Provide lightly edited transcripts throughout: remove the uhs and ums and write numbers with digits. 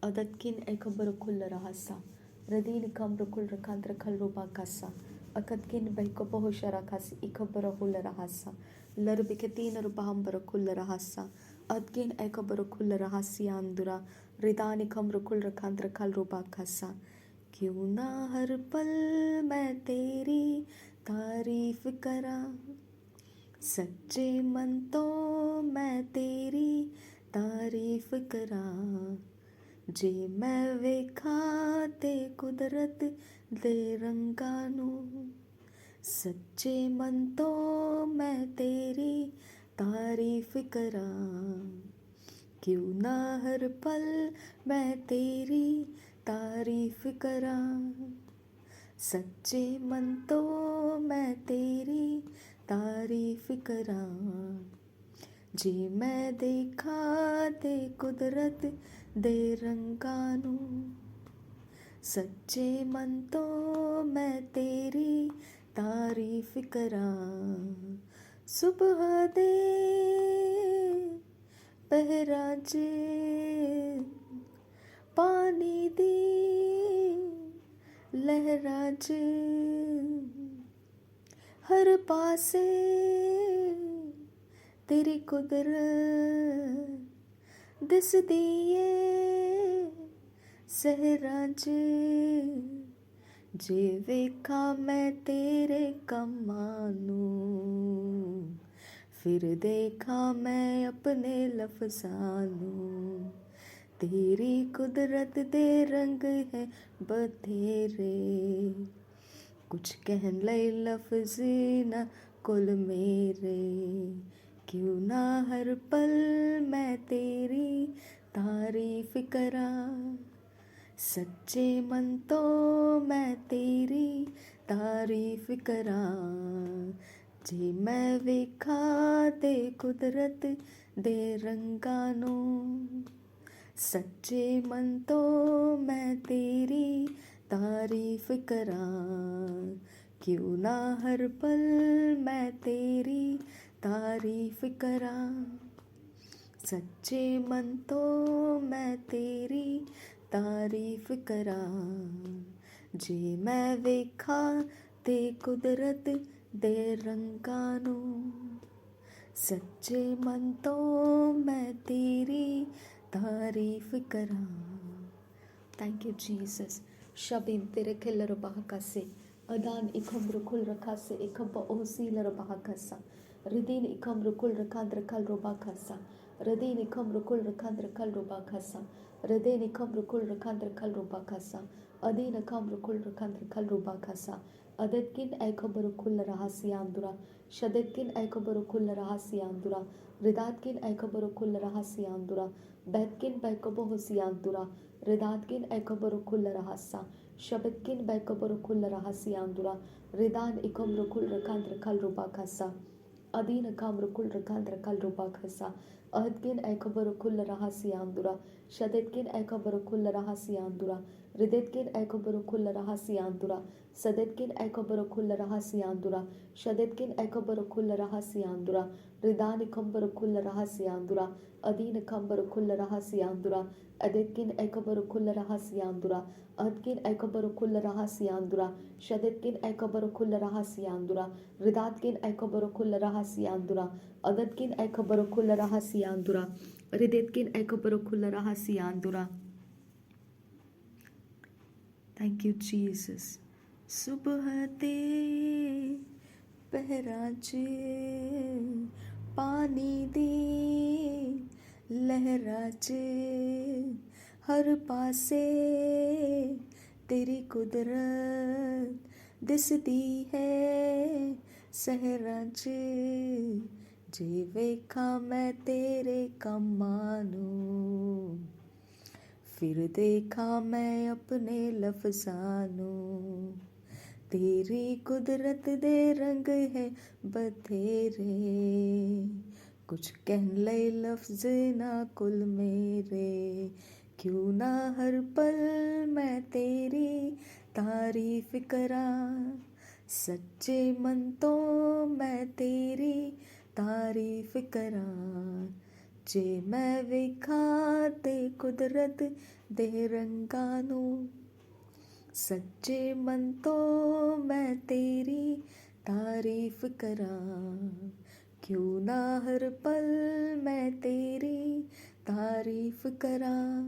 Adatkin ekabarukul rahasa. Radin kamrukul rakandra kalrubakasa. Akatkin baikopohusharakasi ikabarahul rahasa. Larbiketin rubahambarakul rahasa. Adkin ekabarukul rahasiandura. Ridani kamrukul rakandra kalrubakasa. क्यों ना हर पल मैं तेरी तारीफ करा, सच्चे मन तो मैं तेरी तारीफ करा। जे मैं वेखा ते कुदरत दे रंगां नूं, सच्चे मन तो मैं तेरी तारीफ करा। क्यों ना हर पल मैं तेरी तारीफ करा, सच्चे मन तो मैं तेरी तारीफ करा। जे मैं देखा ते कुदरत दे रंगां नूं, सच्चे मन तो मैं तेरी तारीफ करा। सुबह दे पहराज पानी दी लहराज, हर पासे तेरी कुदरत दिसदी ए सहराज। जे वेखा मैं तेरे कम्मां नूं, फिर देखा मैं अपने लफ्ज़ां नूं। तेरी कुदरत दे रंग है बथेरे, कुछ कहन लई लफ्ज़ ना कुल मेरे। क्यों ना हर पल मैं तेरी तारीफ करा, सच्चे मन तो मैं तेरी तारीफ करा। जे मैं वेखा ते कुदरत दे रंगां नूं, सच्चे मन तो मैं तेरी तारीफ करा। क्यों ना हर पल मैं तेरी तारीफ करा, सच्चे मन तो मैं तेरी तारीफ करा। जे मैं वेखा ते कुदरत दे रंगां नूं, सच्चे मन तो मैं तेरी तारीफ करा। Thank you Jesus. शबीम तेरे खिलर बहकसे अदान इखम रुकुल रखासे इखब ओसी लर बहकसा। रिदीन इखम रुकुल रखांद रखल रुबाकसा। रदीन इखम रुकुल रखांद रखल रुबाकसा। रदीन इखम रुकुल रखांद रखल रुबाकसा। अदीन इखम रुकुल रखांद रखल रुबाकसा। अदतकिन ऐखब रुकुल रहसियांदुरा। शदतकिन ऐखब रुकुल रहसियांदुरा। रिदातकिन ऐखब रुकुल रहसियांदुरा। बैतकिन बैकब होसियांदुरा। रिदातकिन ऐखब रुकुल रहसा। शबतकिन बैकब रुकुल रहसियांदुरा। रिदान इखम रुकुल रखांद रखल रुबाकसा। अदीन काम रुकुल रखांद रखल रुबाकसा। अहदकिन ऐखब रुकुल रहसियांदुरा। शदतकिन ऐखब रुकुल रहसियांदुरा। रिदतकिन ऐखब रुकुल रहसियांदुरा। सदतकिन ऐखब रुकुल रहसियांदुरा। शदतकिन ऐखब रुकुल रहसियांदुरा। रिदान इखम रुकुल रहसियांदुरा। अदीन कम रुकुल रहसियांदुरा। अदतकिन ऐखब रुकुल रहसियांदुरा। अहदकिन ऐखब रुकुल रहसियांदुरा। शदतकिन ऐखब रुकुल रहसियांदुरा। रिदातकिन ऐखब रुकुल रहसियांदुरा। अदतकिन ऐखब रुकुल रहसियांदुरा। रिदतकिन ऐखब रुकुल रहसियांदुरा। Thank you Jesus. सुबह दे पहराज पानी दी लहराज, हर पासे तेरी कुदरत दिसदी है सहराज। जे वेखा मैं तेरे कम्मां नूं, फिर देखा मैं अपने लफ्ज़ां नूं। तेरी कुदरत दे रंग है बथेरे, कुछ कहन लई लफ्ज़ ना कुल मेरे। क्यों ना हर पल मैं तेरी तारीफ करा, सच्चे मन तो मैं तेरी तारीफ करा। ਜੇ ਮੈਂ ਵੇਖਾਂ ਤੇ ਕੁਦਰਤ ਦੇ ਰੰਗਾਂ ਨੂੰ, ਸੱਚੇ ਮਨ ਤੋਂ ਮੈਂ ਤੇਰੀ ਤਾਰੀਫ ਕਰਾਂ। ਕਿਉਂ ਨਾ ਹਰ ਪਲ ਮੈਂ ਤੇਰੀ ਤਾਰੀਫ ਕਰਾਂ।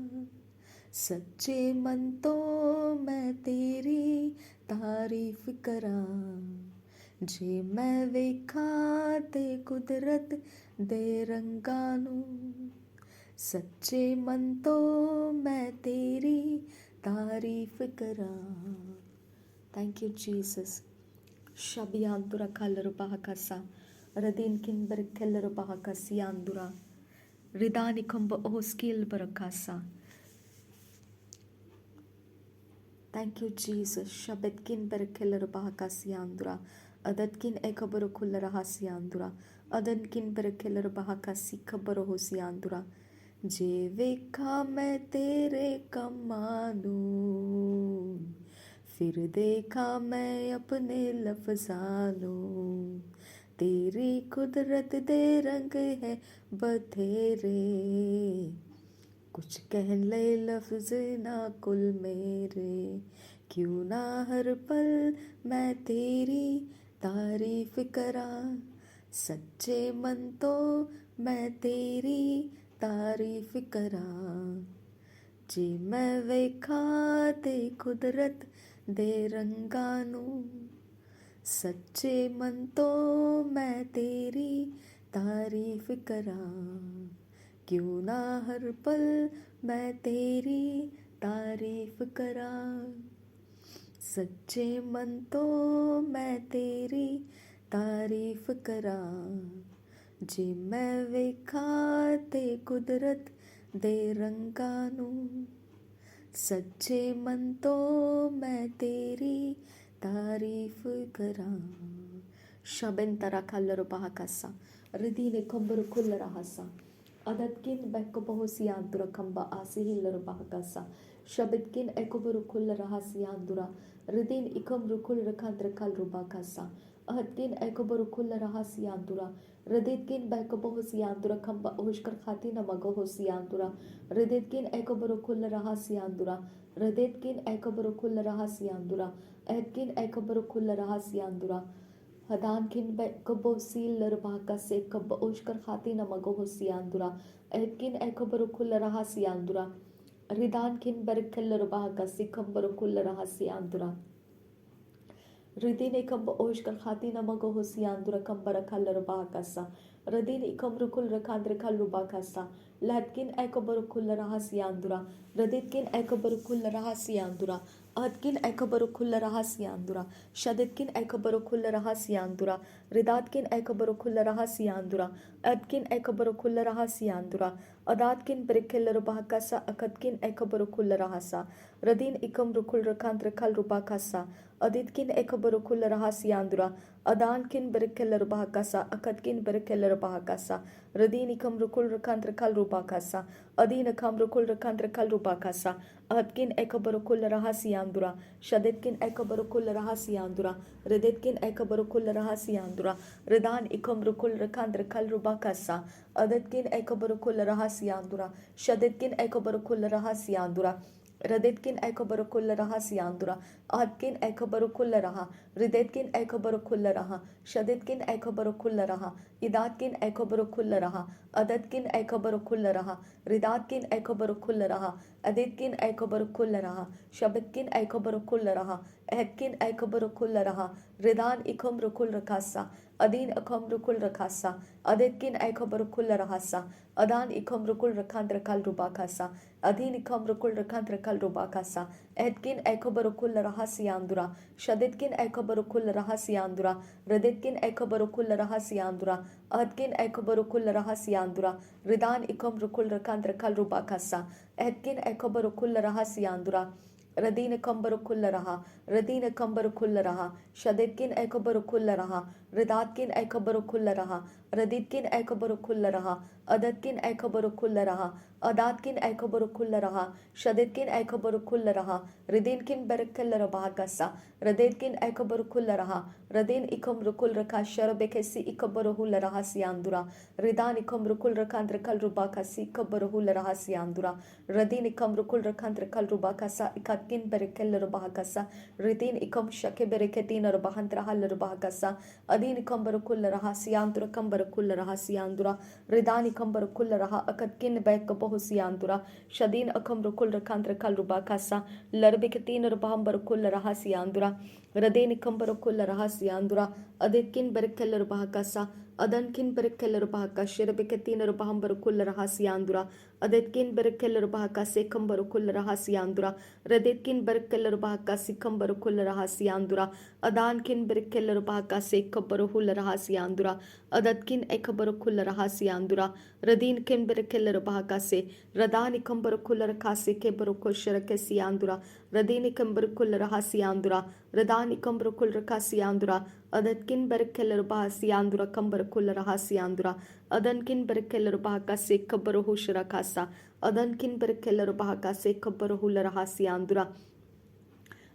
ਸੱਚੇ ਮਨ ਤੋਂ ਮੈਂ ਤੇਰੀ ਤਾਰੀਫ ਕਰਾਂ। ਜੇ ਮੈਂ ਵੇਖਾਂ ਤੇ ਕੁਦਰਤ ਦੇ ਰੰਗਾਂ ਨੂੰ, ਸੱਚੇ ਮਨ ਤੋਂ ਮੈਂ ਤੇਰੀ ਤਾਰੀਫ ਕਰਾਂ। Thank you Jesus. ਸ਼ਬਿਆਂਦੁਰਾ ਕਲਰ ਬਾਹਕਸਾ ਰਦੀਨ ਕਿੰਬਰ ਕਲਰ ਬਾਹਕਸਿਆਂਦੁਰਾ ਰਿਦਾਨੀ ਕੰਬ ਉਹ ਸਕਿਲ ਬਰਕਾਸਾ। Thank you, Jesus. Shabetkin berkeler bahakasiandura. Adatkin ekabaro kullara hasiandura. Adankin berkeler bahakasi kabaro hosiandura. जे वेखा मैं तेरे कमां नूं, फिर देखा मैं अपने लफ्ज़ां नूं। तेरी कुदरत दे रंग है बथेरे, कुछ कहन ले लफ्ज़ ना कुल मेरे। क्यों ना हर पल मैं तेरी तारीफ करां। सच्चे मन तो मैं तेरी तारीफ करां। जे मैं वेखा ते कुदरत दे रंगां नूं, सच्चे मन तो मैं तेरी तारीफ करां। क्यों ना हर पल मैं तेरी तारीफ करां। सच्चे मन तो मैं तेरी तारीफ करां। जे मैं वेखा ते कुदरत दे रंगां नूं, सच्चे मन तो मैं तेरी तारीफ करां। शबेंतरा कलर बाहकसा रिदीने कंबर कुल्लर हसा अदतकिन बेकबोसियांदुरा कंबा आसिहिलर बाहकसा शबेतकिन एकबर कुल्लर हसियांदुरा रिदीन इकम रुकुल रखंद्र कल रुबाकसा अहतकिन एकबर कुल्लर हसियांदुरा रिदीतकिन बेकबोसियांदुरा कंबा ओशकर खाती नमगो होसियांदुरा रिदीतकिन एकबर कुल्लर हसियांदुरा रिदीतकिन एकबर कुल्लर हसियांदुरा अहतकिन एकबर कुल्लर हसियांदुरा हदानकिन बेकबोसिलर बाहकसे कब ओशकर खाती नमगो होसियांदुरा अहतकिन एकबर कुल्लर हसियांदुरा रिदानकिन बेरकलर बाहकसे कंबर कुल्लर हसियांदुरा रिदीन कब ओशकर खाती नमगो होसियांदुरा कंबर कलर बाहकसा रिदीन इकम रुकुल रखांद्र कल रुबाकसा लहतकिन एकबर कुल्लर हसियांदुरा रिदीतकिन एकबर कुल्लर हसियांदुरा अहतकिन एकबर कुल्लर हसियांदुरा शदतकिन एकबर कुल्लर हसियांदुरा रिदातकिन एकबर कुल्लर हसियांदुरा अहतकिन एकबर कुल्लर हसियांदुरा अदातकिन बेरकलर बाहकसा अकतकिन एकबर कुल्लर हसा रदीन इकम रुकुल रखांद्र कल रुबाकसा अदितकिन एकबर कुल्लर हसियांदुरा अदानकिन बेरकलर बाहकसा अकतकिन बेरकलर बाहकसा रदीन इकम रुकुल रखांद्र कल रुबाकसा अदीन कम रुकुल रखांद्र कल रुबाकसा अहतकिन एकबर कुल्लर हसियांदुरा शदतकिन एकबर कुल्लर हसियांदुरा रिदतकिन एकबर कुल्लर हसियांदुरा रिदान इकम रुकुल रखांद्र कल रुबाकसा अदतकिन एकबर कुल्लर हसियांदुरा शदतकिन एकबर कुल्लर हसियांदुरा रिदतकिन एकबर कुल्लर हसियांदुरा अहतकिन एकबर कुल्लर रिदतकिन एकबर कुल्लर शदतकिन एकबर कुल्लर इदातकिन एकबर कुल्लर अदतकिन एकबर कुल्लर रिदातकिन एकबर कुल्लर अदितकिन एकबर कुल्लर शबतकिन एकबर कुल्लर अहतकिन एकबर कुल्लर रिदान इकम रुकुल रखासा अदीन इकम रुकुल रखासा अदितकिन एकबर कुल्लर हसा अदान इकम रुकुल रखांद्र कल रुबाकसा अदीन इकम रुकुल रखांद्र कल रुबाकसा अहतकिन एकबर कुल्लर हसियांदुरा शदतकिन एकबर कुल्लर हसियांदुरा रिदतकिन एकबर कुल्लर हसियांदुरा अहतकिन एकबर कुल्लर हसियांदुरा रिदान इकम रुकुल रखांद्र कल रुबाकसा अहतकिन एकबर कुल्लर हसियांदुरा रदीन कंबर कुल्लर रदीन कंबर कुल्लर शदतकिन एकबर कुल्लर Ridatkin ekabarukullaraha, Raditkin ekabarukullaraha, Adatkin ekabarukullaraha, Adatkin ekabarukullaraha, Shaditkin ekabarukullaraha, Ridinkin berekellarabahakasa, Raditkin ekabarukullaraha, Radin ikum rukul raka sharabekesi ikabaruhullaraha siandura, Ridan ikum rukul rakandra kalrubakasi ikabaruhullaraha siandura, Radin ikam rukul rakandra kalrubakasa ikatkin berekellarabahakasa, Ridin ikum shake bereketina rabahantra hallarabahakasa, Adin kambarukullaraha siandura kambarukullaraha siandura, Ridani kambarukullaraha akatkin bekabahu siandura, Shadin akamrukul rakandra kalrubakasa, Larbikatina rabahambarukullaraha siandura, Radeni kambarukullaraha siandura, Aditkin berekellarabahakasa, Adankin berekellarabahaka, Shirabikatina rabahambarukullaraha siandura, Aditkin berekellarabahaka sekambarukullaraha siandura, Raditkin berekellarabahaka sikambarukullaraha siandura, Adankin berekellarabahaka sekabaruhullaraha siandura, Adatkin ekabarukullaraha siandura, Radin kin berekellarabahaka se, Radani kambarukullaraka sekebarukushirake siandura, Radini kambarukullaraha siandura, Radani kambarukullaraka siandura, Adatkin berekellarabahaka siandura kambarukullaraha siandura, Adankin berekellarabahaka sekabaruhushirakasa, Adankin berekellarabahaka sekabaruhullaraha siandura,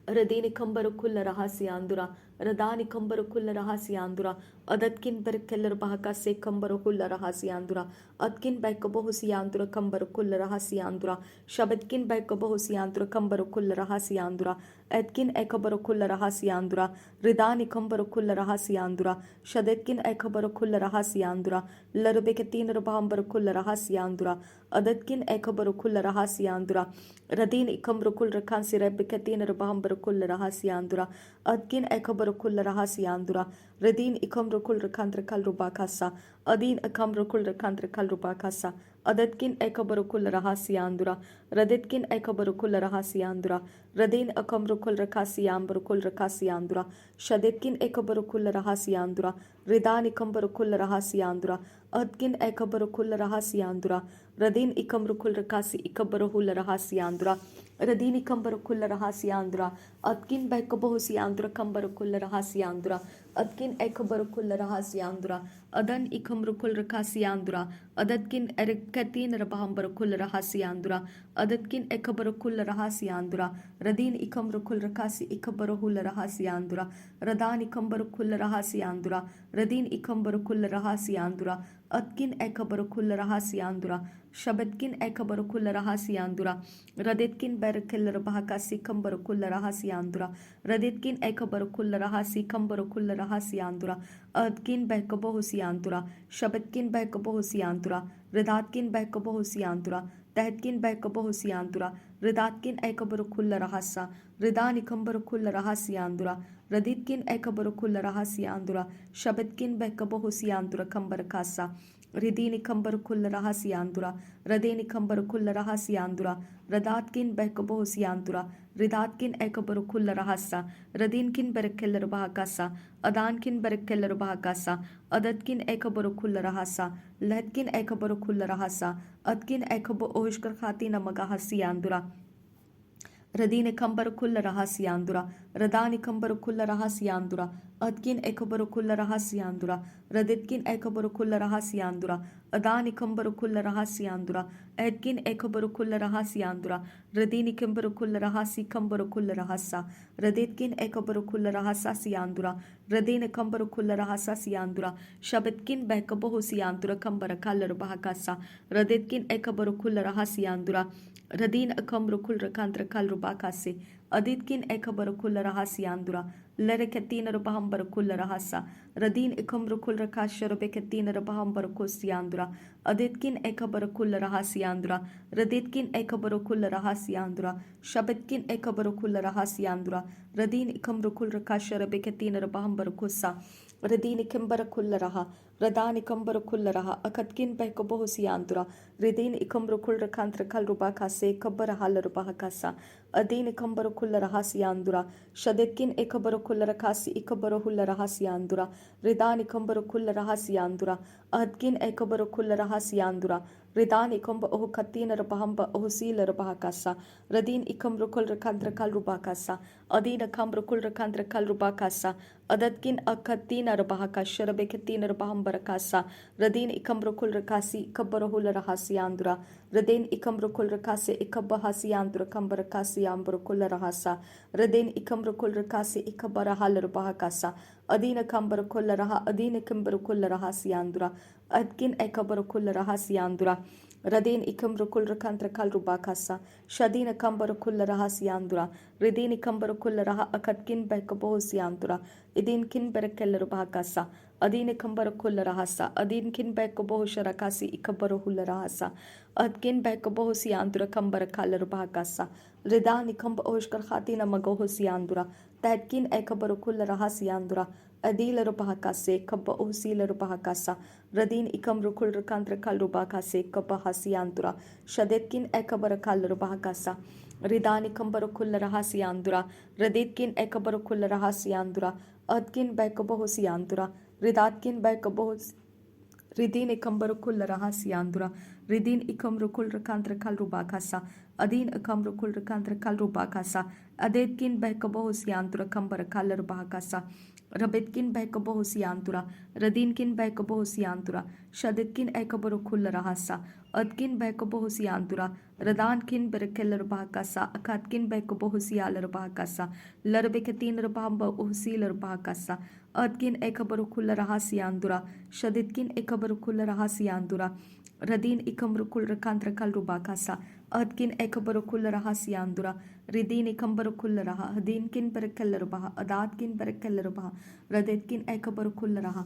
Radini kambarukullaraha siandura, Radani kambarukullaraha siandura, Adatkin berekellarabahaka sekambaruhullaraha siandura, Atkin bekabahu siandura kambarukullaraha siandura, Shabadkin bekabahu siandura kambarukullaraha siandura, Atkin ekabarukullaraha siandura, Ridani kambarukullaraha siandura, Shadetkin ekabarukullaraha siandura, Larbekatin rabahambarukullaraha siandura, Adatkin ekabarukullaraha siandura, Radin ikamrukul rakan sirabekatin rabahambarukullaraha siandura, Atkin ekabarukullaraha siandura, Radin ikamrukul rakandra kalrubakasa, Adin akamrukul rakandra kalrubakasa, Adatkin ekabarukullaraha siandura, Raditkin ekabarukullaraha siandura, Radin akamrukul rakasiyambarukul rakasiyandura, Shaditkin ekabarukullaraha siandura, Ridan ikambarukullaraha siandura, Adkin ekabarukullaraha siandura, Radin ikamrukul rakasi ikabaruhullaraha siandura, Radini kambarukullaraha siandura, Atkin bekabahu siandura kambarukullaraha siandura, Atkin ekabarukullaraha siandura, Adan ikamrukul rakasiyandura, Adatkin erikatin rabahambarukullaraha siandura, Adatkin ekabarukullaraha siandura, Radin ikamrukul rakasi ikabaruhullaraha siandura, Radan ikambarukullaraha siandura, Radin ikambarukullaraha siandura, Atkin ekabarukullaraha siandura, Shabadkin ekabarukullaraha siandura, Raditkin berekellarabahaka sikambarukullaraha siandura, Raditkin ekabarukullaraha sikambarukullaraha siandura, Adkin bekabahu siandura, Shabadkin bekabahu siandura, Ridatkin bekabahu siandura, Tahtkin bekabahu siandura, Ridatkin ekabarukullarahasa, Ridani kambarukullaraha siandura, Raditkin ekabarukullaraha siandura, Shabadkin bekabahu siandura kambarakasa, Ridini kambarukullaraha siandura, Radeni kambarukullaraha siandura, Radatkin bekabahu siandura, Ridatkin ekabarukullarahasa, Radinkin berekellarabahakasa, Adankin berekellarabahakasa, Adatkin ekabarukullarahasa, Latkin ekabarukullarahasa, Atkin ekabu oshkar khatina magahasiandura, Radine kambarukullaraha siandura, Radani kambarukullaraha siandura, Atkin ekabarukullaraha siandura, Raditkin ekabarukullaraha siandura, Adani kambarukullaraha siandura, Edkin ekabarukullaraha siandura, Radini kambarukullaraha si kambarukullarahasa, Raditkin ekabarukullarahasa siandura, Radine kambarukullarahasa siandura, Shabitkin bekabahu siandura kambarakallarbahakasa, Raditkin ekabarukullaraha siandura, Radin akamrukul rakandra kalrubakase, Aditkin ekabarukullaraha siandura, Lereketina rabahambarukullarahasa, Radin ikamrukul rakasharabekatina rabahambarukusiandura, Aditkin ekabarukullaraha siandura, Raditkin ekabarukullaraha siandura, Shabitkin ekabarukullaraha siandura, Radin ikamrukul rakasharabekatina rabahambarukusa, Radini kimbarakullaraha, Radani kambarakullaraha, Akatkin bekabahu siandura, Ridin ikamrukul rakantra kalrubaka se kabarahalarubahakasa, Adini kambarakullaraha siandura, Shaditkin ekabarukullarakasi ikabaruhullaraha siandura, Ridani kambarakullaraha siandura, Adkin ekabarukullaraha siandura, Ridan ikomba oho katina rabahamba oho sila rabahakasa. Radin ikam rukul rakandra kal rubakasa. Adina kam rukul rakandra kal rubakasa. Adatkin akatina rabahaka sharabekatina rabahamba rakasa. Radin ikam rukul rakasi ikabarahula rahasi andura. Radin ikam rukul rakasi ikabahasi andura kambarakasi ambarukula rahasa. Radin ikam rukul rakasi ikabarahal rabahakasa. Adina kambarakula raha adina kambarakula rahasi andura. Adkin ekabarakula rahasi andura. Radin ikam rukul rakantra kal rubakasa. Shadina kambarakula rahasi andura. Ridin kambarakula raha akatkin bekabosi andura. Idin kin berakella rubakasa. Adin kambarakula rahasa. Adin kin bekabohusha rakasi ikabarahula rahasa. Adkin bekabosi andura kambarakala rubakasa. Ridani kamba oshkar khatina magohosi andura. Tadkin ekabarakula rahasi andura. Adila rubakase kabba ohsila rubakasa. Radin ikam rukul rakantra kal rubakase kabba hasiantura. Shadetkin ekabarakal rubakasa. Ridani kambarakul rahasiandura. Raditkin ekabarakul rahasiandura. Adkin bekabohosiandura. Ridatkin bekabos Ridin ikam barukul rahasiandura. Ridin ikam rukul rakantra kal rubakasa. Adin ikam rukul rakantra kal rubakasa. Adetkin bekabohosiandura kambarakal rubakasa. Rabitkin bekabohosiandura. Radinkin bekabohosiandura. Shaditkin ekabarukul rahasa. Adkin bekabohosiandura. Radankin berekel rubakasa. Akatkin bekabohosial rubakasa. Larbekatin rabamba uhsil rubakasa. Adkin ekabarukul rahasiandura. Shaditkin ekabarukul rahasiandura. Radin ikamrukul rakantra kal rubakasa. Adkin ekabarukul rahasiandura. Ridin ikambarukul raha. Hadinkin berekel rubaha. Adatkin berekel rubaha. Raditkin ekabarukul raha.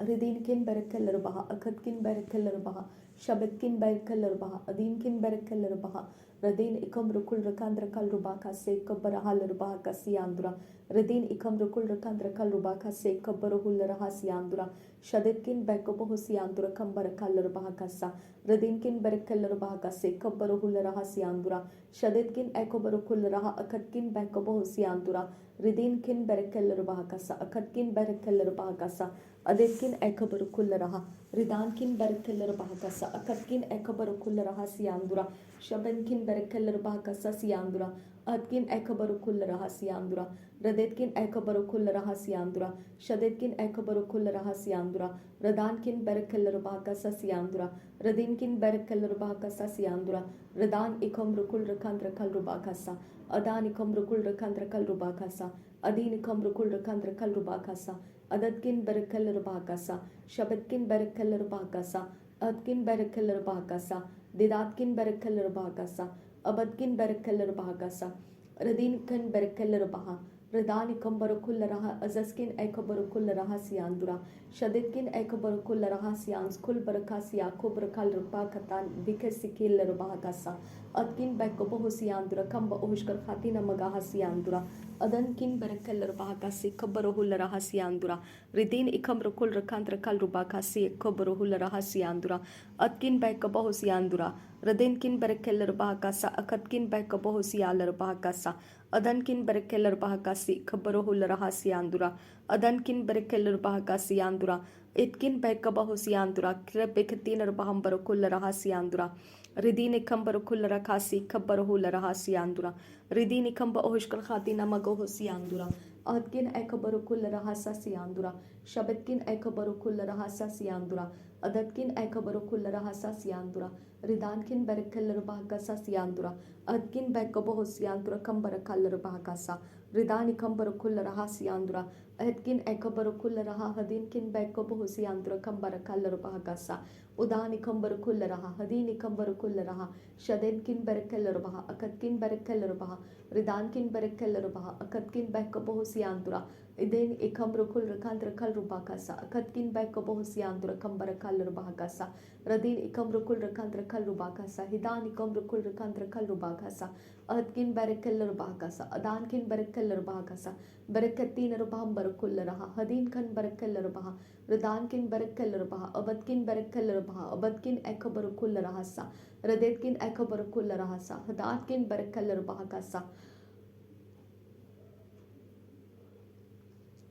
Ridinkin berekel rubaha. Akatkin berekel rubaha. Shabitkin berekel rubaha. Adinkin berekel rubaha. Radin ikam rukul rakandra kal rubaka se kabbarahal rubaha kasiyandura. Radin ikam rukul rakandra kal rubaka se kabbarahul rahasiyandura. Shaditkin bekabohusiyandura kambarakal rubaha kasa. Radinkin berekal rubaha kase kabbarahul rahasiyandura. Shaditkin ekobarukul raha akatkin bekabohusiyandura. Ridinkin berekal rubaha kasa. Akatkin berekal rubaha kasa. Adetkin ekabarukul raha. Ridankin berekal rubaha kasa. Akatkin ekabarukul rahasiyandura. Shabankin berekal rubaha kasa siyandura. Adkin ekabarukul rahasiyandura. Radetkin ekabarukul rahasiyandura. Shadetkin ekabarukul rahasiyandura. Radankin berekal rubaha kasa siyandura. Radinkin berekal rubaha kasa siyandura. Radan ikam rukul rakandra kal rubaha kasa. Adan ikam rukul rakandra kal rubaha kasa. Adin ikam rukul rakandra kal rubaha kasa. Adatkin berekal rubaha kasa. Shabatkin berekal rubaha kasa. Adkin berekal rubaha kasa. Didatkin berekal rubaha kasa. Abadkin berekal rubaha kasa. Radinkin berekal rubaha. Radanikum barakul raha azaskin ekabarukul rahasiandura. Shaditkin ekabarukul rahasians kul barakasiya kubrakal rupakatan vikasikil rubahakasa. Adkin bekabohosiandura kamba ohushkar khatina magahasiandura. Adankin berekal rubahakasi kabaruhul rahasiandura. Ridin ikam rukul rakandra kal rubakasi kabaruhul rahasiandura. Adkin bekabohosiandura. Radinkin berekal rubahakasa akatkin bekabohosial rubahakasa. Adankin berekeller bahakasi kabarohul rahasiandura. Adankin berekeller bahakasiandura. Itkin bekabahusiandura. Krebekatina bahambarakul rahasiandura. Ridini kambarakul rakasi kabarohul rahasiandura. Ridini kamba ohushkar khatina magohusiandura. Adkin ekabarukul rahasasiandura. Shabitkin ekabarukul rahasasiandura. Adatkin ekabarukul rahasasiandura. Ridankin berekeller bahakasasiandura. Adkin bekabohosiandura kambarakal bahakasa. Ridani kambarakul rahasiandura. Adkin ekabarukul raha hadinkin bekabohosiandura kambarakal bahakasa. Udani kambarakul raha hadini kambarakul raha. Shadinkin berekeller baha. Akatkin berekeller baha. Ridankin berekeller baha. Akatkin bekabohosiandura. Idin ikam rukul rakandra kal rubakasa. Akatkin bekabohosiandura kambarakal bahakasa. Radin ikam rukul rakandra kal rubakasa. Hidan ikam rukul rakandra kal rubakasa. Adkin berekeller bahakasa. Adankin berekeller bahakasa. Bereketin rubaham barakul raha. Hadin kan berekeller baha. Ridankin berekeller baha. Abadkin berekeller baha. Abadkin ekabarukul rahasa. Radetkin ekabarukul rahasa. Hadatkin berekeller bahakasa.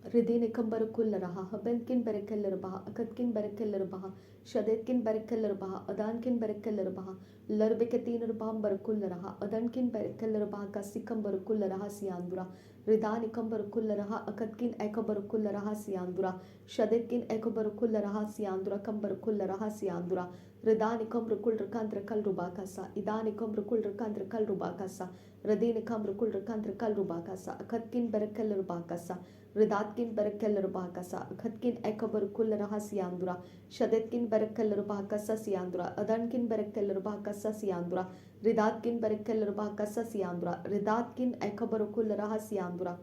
Ridin ikambar kullaraha, Habenkin berekellerbaha, Akatkin berekellerbaha, Shadetkin berekellerbaha, Adankin berekellerbaha, Larbekatinarbam berkullaraha, Adankin berekellerbaha, Kasikambar kullaraha siandura, Ridan ikambar kullaraha, Akatkin ekabar kullaraha siandura, Shadetkin ekabar kullaraha siandura, Kambar kullaraha siandura, Ridan ikambar kulrakandra kalrubakasa, Idan ikambar kulrakandra kalrubakasa, Radin ikambar kulrakandra kalrubakasa, Akatkin berekellerbakasa, Ridatkin berekeller bahakasa, Khatkin ekabar kullaraha siandura, Shadetkin berekeller bahakasa siandura, Adankin berekeller bahakasa siandura, Ridatkin berekeller bahakasa siandura, Ridatkin ekabar kullaraha siandura,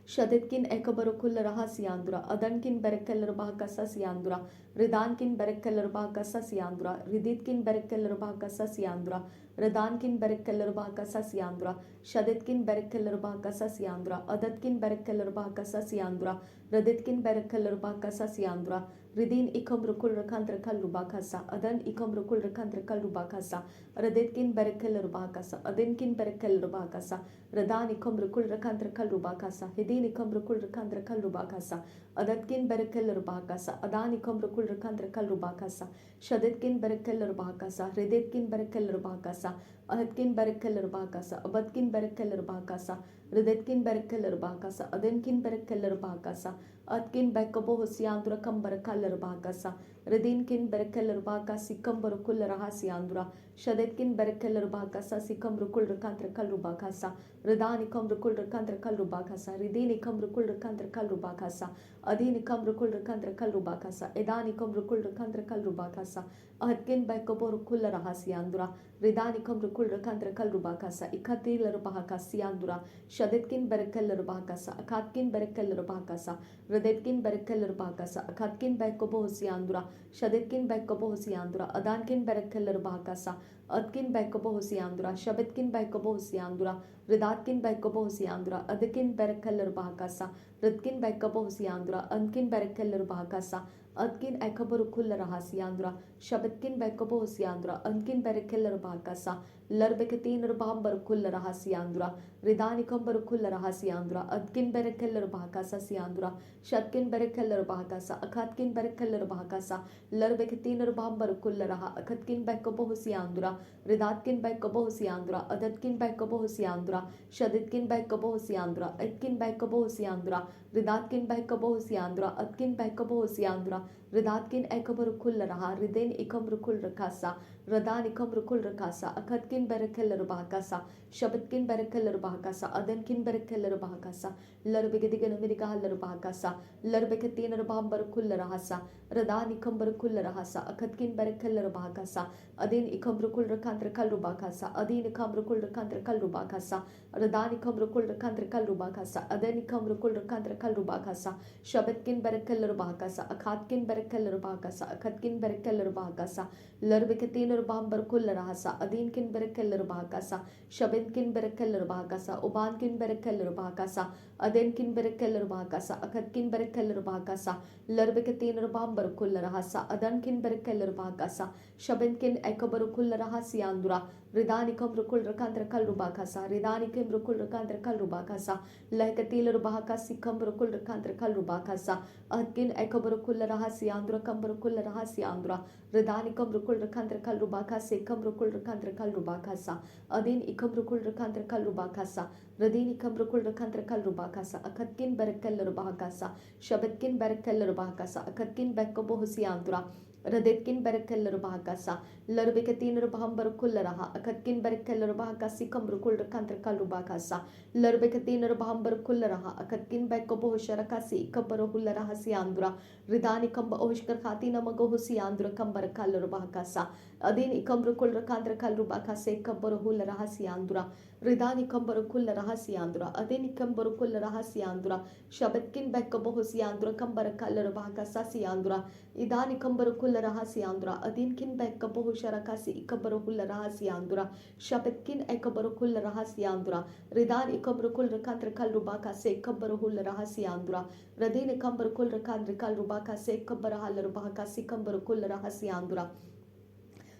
Shadetkin ekabarukullaraha siandura, Adankin berekeller bahakasa siandura, Ridankin berekeller bahakasa siandura, Riditkin berekeller bahakasa siandura, Ridankin berekeller bahakasa siandura, Shadetkin berekeller bahakasa siandura, Adatkin berekeller bahakasa siandura, Raditkin berekeller bahakasa siandura, Ridin ikamrukul rakantra kalrubakasa, Adan ikamrukul rakantra kalrubakasa, Raditkin berekeller bahakasa, Adinkin berekeller bahakasa, Radani kamrukul rakantra kalrubakasa, Hidini kamrukul rakantra kalrubakasa, Adatkin berekeller bahakasa, Adani kamrukul rakantra kalrubakasa, Shaditkin berekeller bahakasa, Riditkin berekeller bahakasa, Ahatkin berekeller bahakasa, Abadkin berekeller bahakasa, Riditkin berekeller bahakasa, Adinkin berekeller bahakasa, Atkin bekabo hosiandura kambar kaller bahakasa, Ridinkin berekeller bahakasi kambar kullaraha siandura, Shadetkin berekeller bahakasa sikamrukul rakantra kalrubakasa, Ridani kamrukul rakantra kalrubakasa, Ridini kamrukul rakantra kalrubakasa, Adini kamrukul rakantra kalrubakasa, Edani kamrukul rakantra kalrubakasa, Ahatkin bekabo kullaraha siandura, Ridani kamrukul rakantra kalrubakasa, Ikatiler bahakasi andura, Shadetkin berekeller bahakasa, Akatkin berekeller bahakasa, Radetkin berekeller bahakasa, Akatkin bekabo hosiandura, Shadetkin bekabo hosiandura, Adankin berekeller bahakasa, Adkin bekabo hosiandura, Shabetkin bekabo hosiandura, Ridatkin bekabo hosiandura, Adkin berekeller bahakasa, Ridkin bekabo hosiandura, Ankin berekeller bahakasa, Adkin ekabarukullaraha siandura, Shabetkin bekabo hosiandura, Ankin berekeller bahakasa, Larbekatin rabambar kullaraha siandura, Ridanikam barukullaraha siandura, Adkin berekeller bahakasa siandura, Shatkin berekeller bahakasa, Akatkin berekeller bahakasa, Larbekatin rabambar kullaraha, Akatkin bekabo hosiandura, Ridatkin bekabo hosiandura, Adatkin bekabo hosiandura, Shaditkin bekabo hosiandura, Atkin bekabo hosiandura, Ridatkin bekabo hosiandura, Atkin bekabo hosiandura, Ridatkin ekabarukullaraha, Ridin ikamrukul rakasa, Radan ikamrukul rakasa, Akatkin berekeller bahakasa, Shabitkin berekeller bahakasa, Adankin berekeller bahakasa, Larbegadigan Amerikahaller bahakasa, Larbekatin rabambar kullarahasa, Radan ikambar kullarahasa, Akatkin berekeller bahakasa, Adin ikamrukul rakantra kalrubakasa, Adin ikamrukul rakantra kalrubakasa, Radan ikamrukul rakantra kalrubakasa, Adan ikamrukul rakantra kalrubakasa, Shabitkin berekeller bahakasa, Akatkin berekeller bahakasa, Akatkin berekeller bahakasa, Larbekatin rabambar kullarahasa, Adinkin berekeller bahakasa, Shabinkin berekeller bahakasa, Ubankin berekeller bahakasa, Adenkin berekeller bahakasa, Akatkin berekeller bahakasa, Larbekatin rabambar kullarahasa, Adankin berekeller bahakasa, Shabinkin ekabaru kullarahasi andura, Ridanikam rukul rakantra kalrubakasa, Ridanikim rukul rakantra kalrubakasa, Lehkatiler bahakasi kam rukul rakantra kalrubakasa, Adkin ekabaru kullarahasi andura kam rukul rahasi andura, Ridanikam rukul rakantra kalrubakasa, kam rukul rakantra kalrubakasa, Adin ikam rukul rakantra kalrubakasa, Radini kam rukul rakantra kalrubakasa, Akatkin berekeller bahakasa, Shabetkin berekeller bahakasa, Akatkin bekabo husiandura, Radetkin berekeller bahakasa, Larbekatin rabambar kullaraha, Akatkin berekeller bahakasi kam rukul rakantra kalrubakasa, Larbekatin rabambar kullaraha, Akatkin bekabo husharakasi, Kabaro hullaraha siandura, Ridani kamba oshkar khati namago husiandura kambar kallar bahakasa, Adin ikam rukul rakantra kalrubakase, Kabaro hullaraha siandura, Ridani kambarukul rahasiandura, Adeni kambarukul rahasiandura, Shabetkin bekabo hosiandura, kambarakal bahakasa siandura, Idani kambarukul rahasiandura, Adinkin bekabo husharakasi, ikabarukul rahasiandura, Shabetkin ekabarukul rahasiandura, Ridani kambarukul rakantra kalrubaka se kabarahul rahasiandura, Radini kambarukul rakandri kalrubaka se kabarahal bahakasi kambarukul rahasiandura.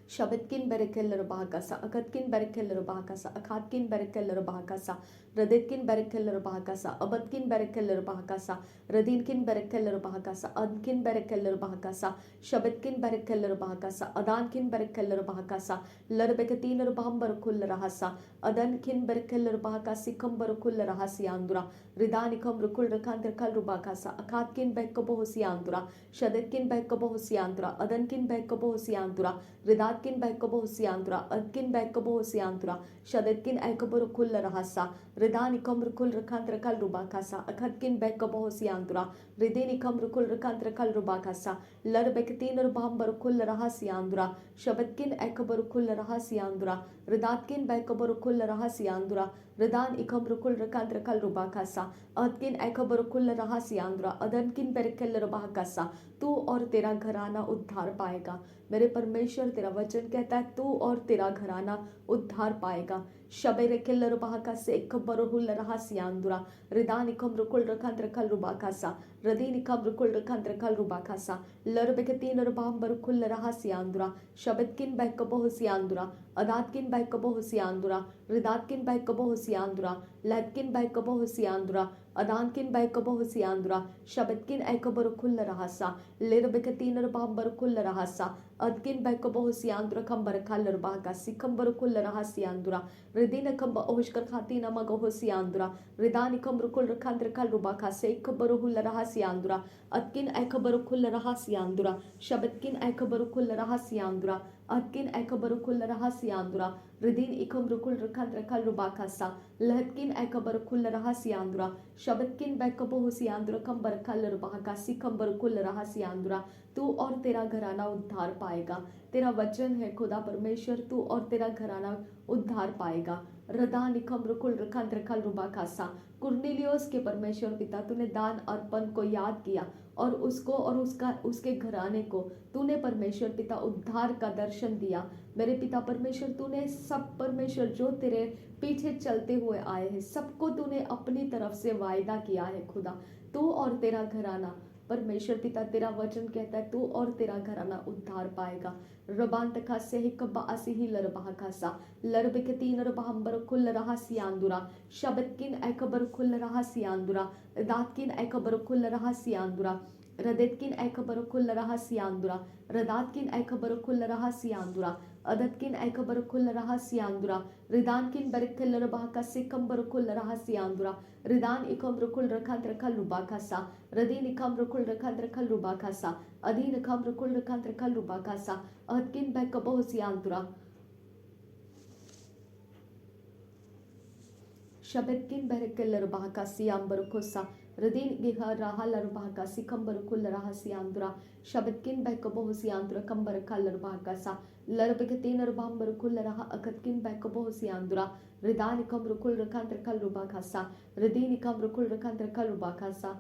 Shabbatkin berekeller bahakasa, akatkin berekeller bahakasa, akatkin berekeller bahakasa, radetkin berekeller bahakasa, abatkin berekeller bahakasa, radinkin berekeller bahakasa, adkin berekeller bahakasa, Shabbatkin berekeller bahakasa, adankin berekeller bahakasa, larbekatin baham kull rahasa, adankin berekeller bahakasi kambar kull rahasi andura, ridanikam rukul rakandr kal rubakasa, akatkin bekkabohosi andura, shadetkin bekkabohosi andura, adankin bekkabohosi andura, Ridatkin Bekabosiantra, Adkin Bekabosiantra, Shadetkin Ekaburkul Rahasa, Ridanikam Rukul Rakantra Kalrubakasa, Akatkin Bekabosiantra, Ridinikam Rukul Rakantra Kalrubakasa, Larbekatin Bambarkul Rahasiandra, Shabetkin Ekaburkul Rahasiandra, Ridatkin Bekaburkul Rahasiandra, Ridan Ikamrukul Rakantra Kalrubakasa, Adkin Ekaburkul Rahasiandra, Adankin Berkel Rabakasa, तू और तेरा घराना उद्धार पाएगा। मेरे परमेश्वर तेरा वचन कहता है तू और तेरा घराना उद्धार पाएगा। शबेरेकेल रुबाका से इकबरुहुल रहसियांदुरा रिदानिकम रुकुल रखंत रखल रुबाकासा रदीनिकम रुकुल रखंत रखल रुबाकासा लरबेकतीन रुबाम बरुकुल रहसियांदुरा शबतकिन बैकबोहसियांदुरा अदातकिन बैकबोहसियांदुरा रिदातकिन बैकबोहसियांदुरा लदकिन बैकबोहसियांदुरा अदानकिन बैकबोहसियांदुरा शबतकिन ऐकबरुकुल रहसा लिरबेकतीन रुबाम बरुकुल रहसा अदकिन बैकबोहसियांदुरा कंबरकल रुबाका सिकंबरुकुल रहसियांदुरा Ridinakam Oshkarhatina Magohosiandra, Ridanikam Rukul Rakandrakal Rubaka, Sekabaruhul Rahasiandra, Atkin Ekabarukul Rahasiandra, Shabatkin Ekabarukul Rahasiandra, Atkin Ekabarukul Rahasiandra, Ridin Ikam Rukul Rakandrakal Rubakasa, Latkin Ekabarukul Rahasiandra, Shabatkin Bekabohosiandra, Kambarakal Rubaka, Sikambarukul Rahasiandra, तू और तेरा घराना उद्धार पाएगा। तेरा वचन है खुदा परमेश्वर तू और तेरा घराना उद्धार पाएगा। रदा निकम रुकुल रखंत रखल रुबा खासा कुर्नेलियोस के परमेश्वर पिता तूने दान अर्पण को याद किया और उसको और उसके घराने को तूने परमेश्वर पिता उद्धार का दर्शन दिया। मेरे पिता परमेश्वर तूने सब परमेश्वर जो तेरे पीछे चलते हुए आए हैं सबको तूने अपनी तरफ से वायदा किया है खुदा। तू और तेरा घराना परमेश्वर पिता तेरा वचन कहता है तू और तेरा घराना उद्धार पाएगा। रबान तका से ही कब्बा असी ही लरबाह खासा लरबिकतीन रबाहंबर कुल रहा सियांदुरा शबतकिन एकबर कुल रहा सियांदुरा दातकिन एकबर कुल रहा सियांदुरा रदेतकिन एकबर कुल रहा सियांदुरा रदातकिन एकबर कुल रहा सियांदुरा अदतकिन एकबर कुल रहा सियांदुरा रिदानकिन बरकल रबाह का सिकंबर कुल रहा सियांदुरा रिदान इकम रुकुल रखंत रखल रुबाकासा रदीन इकम रुकुल रखंत रखल रुबाकासा अदीन इकम रुकुल रखंत रखल रुबाकासा अदकिन बैकबो सियांदुरा शबतकिन बरकल रबाका सियांबर कोसा रदीन गिहा रहा लरबाका सिकंबर कुल रहा सियांदुरा शबतकिन बैकबो सियांदुरा कंबर कल रबाकासा लरबकतीन रबांबर कुल रहा अकतकिन बैकबो सियांदुरा रिदानिकम रुकुल रखंत रखल रुबाकासा रदीनिकम रुकुल रखंत रखल रुबाकासा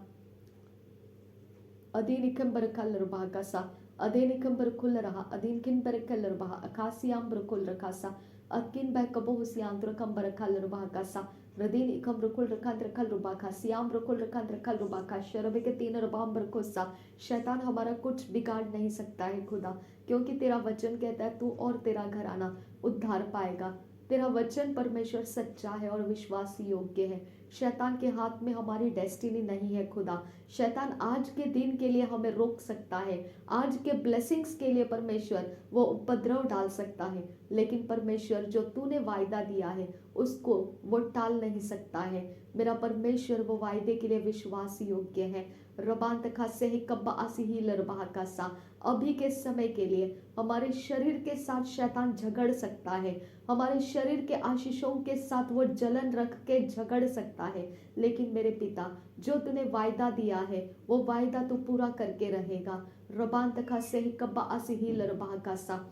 अदीनिकम बरकल रुबाकासा अदीनिकम बरकुल रहा अदीनकिन बरकल रुबा अकासियाम बरकुल रकासा अकिन बैकबो सियांदुरा कंबर कल रुबाकासा रदीन इकम रुकुल रखंत रखल रुबाका सियाम रुकुल रखंत रखल रुबाका शरबे के तीन रबाम बरकोसा शैतान हमारा कुछ बिगाड़ नहीं सकता है खुदा क्योंकि तेरा वचन कहता है तू और तेरा घराना उद्धार पाएगा। तेरा वचन परमेश्वर सच्चा है और विश्वास योग्य है। शैतान के हाथ में हमारी डेस्टिनी नहीं है खुदा। शैतान आज के दिन के लिए हमें रोक सकता है, आज के ब्लेसिंग्स के लिए परमेश्वर वो उपद्रव डाल सकता है, लेकिन परमेश्वर जो तूने वायदा दिया है उसको वो टाल नहीं सकता है। मेरा परमेश्वर वो वायदे के लिए विश्वास योग्य है। रबान तखा से ही कब्बा आसी ही लरबाह का सा अभी के समय के लिए हमारे शरीर के साथ शैतान झगड़ सकता है, हमारे शरीर के आशीषों के साथ वो जलन रख के झगड़ सकता है, लेकिन मेरे पिता जो तूने वायदा दिया है वो वायदा तू पूरा करके रहेगा। रबान तखा से ही कब्बा आसी ही लरबाह का सा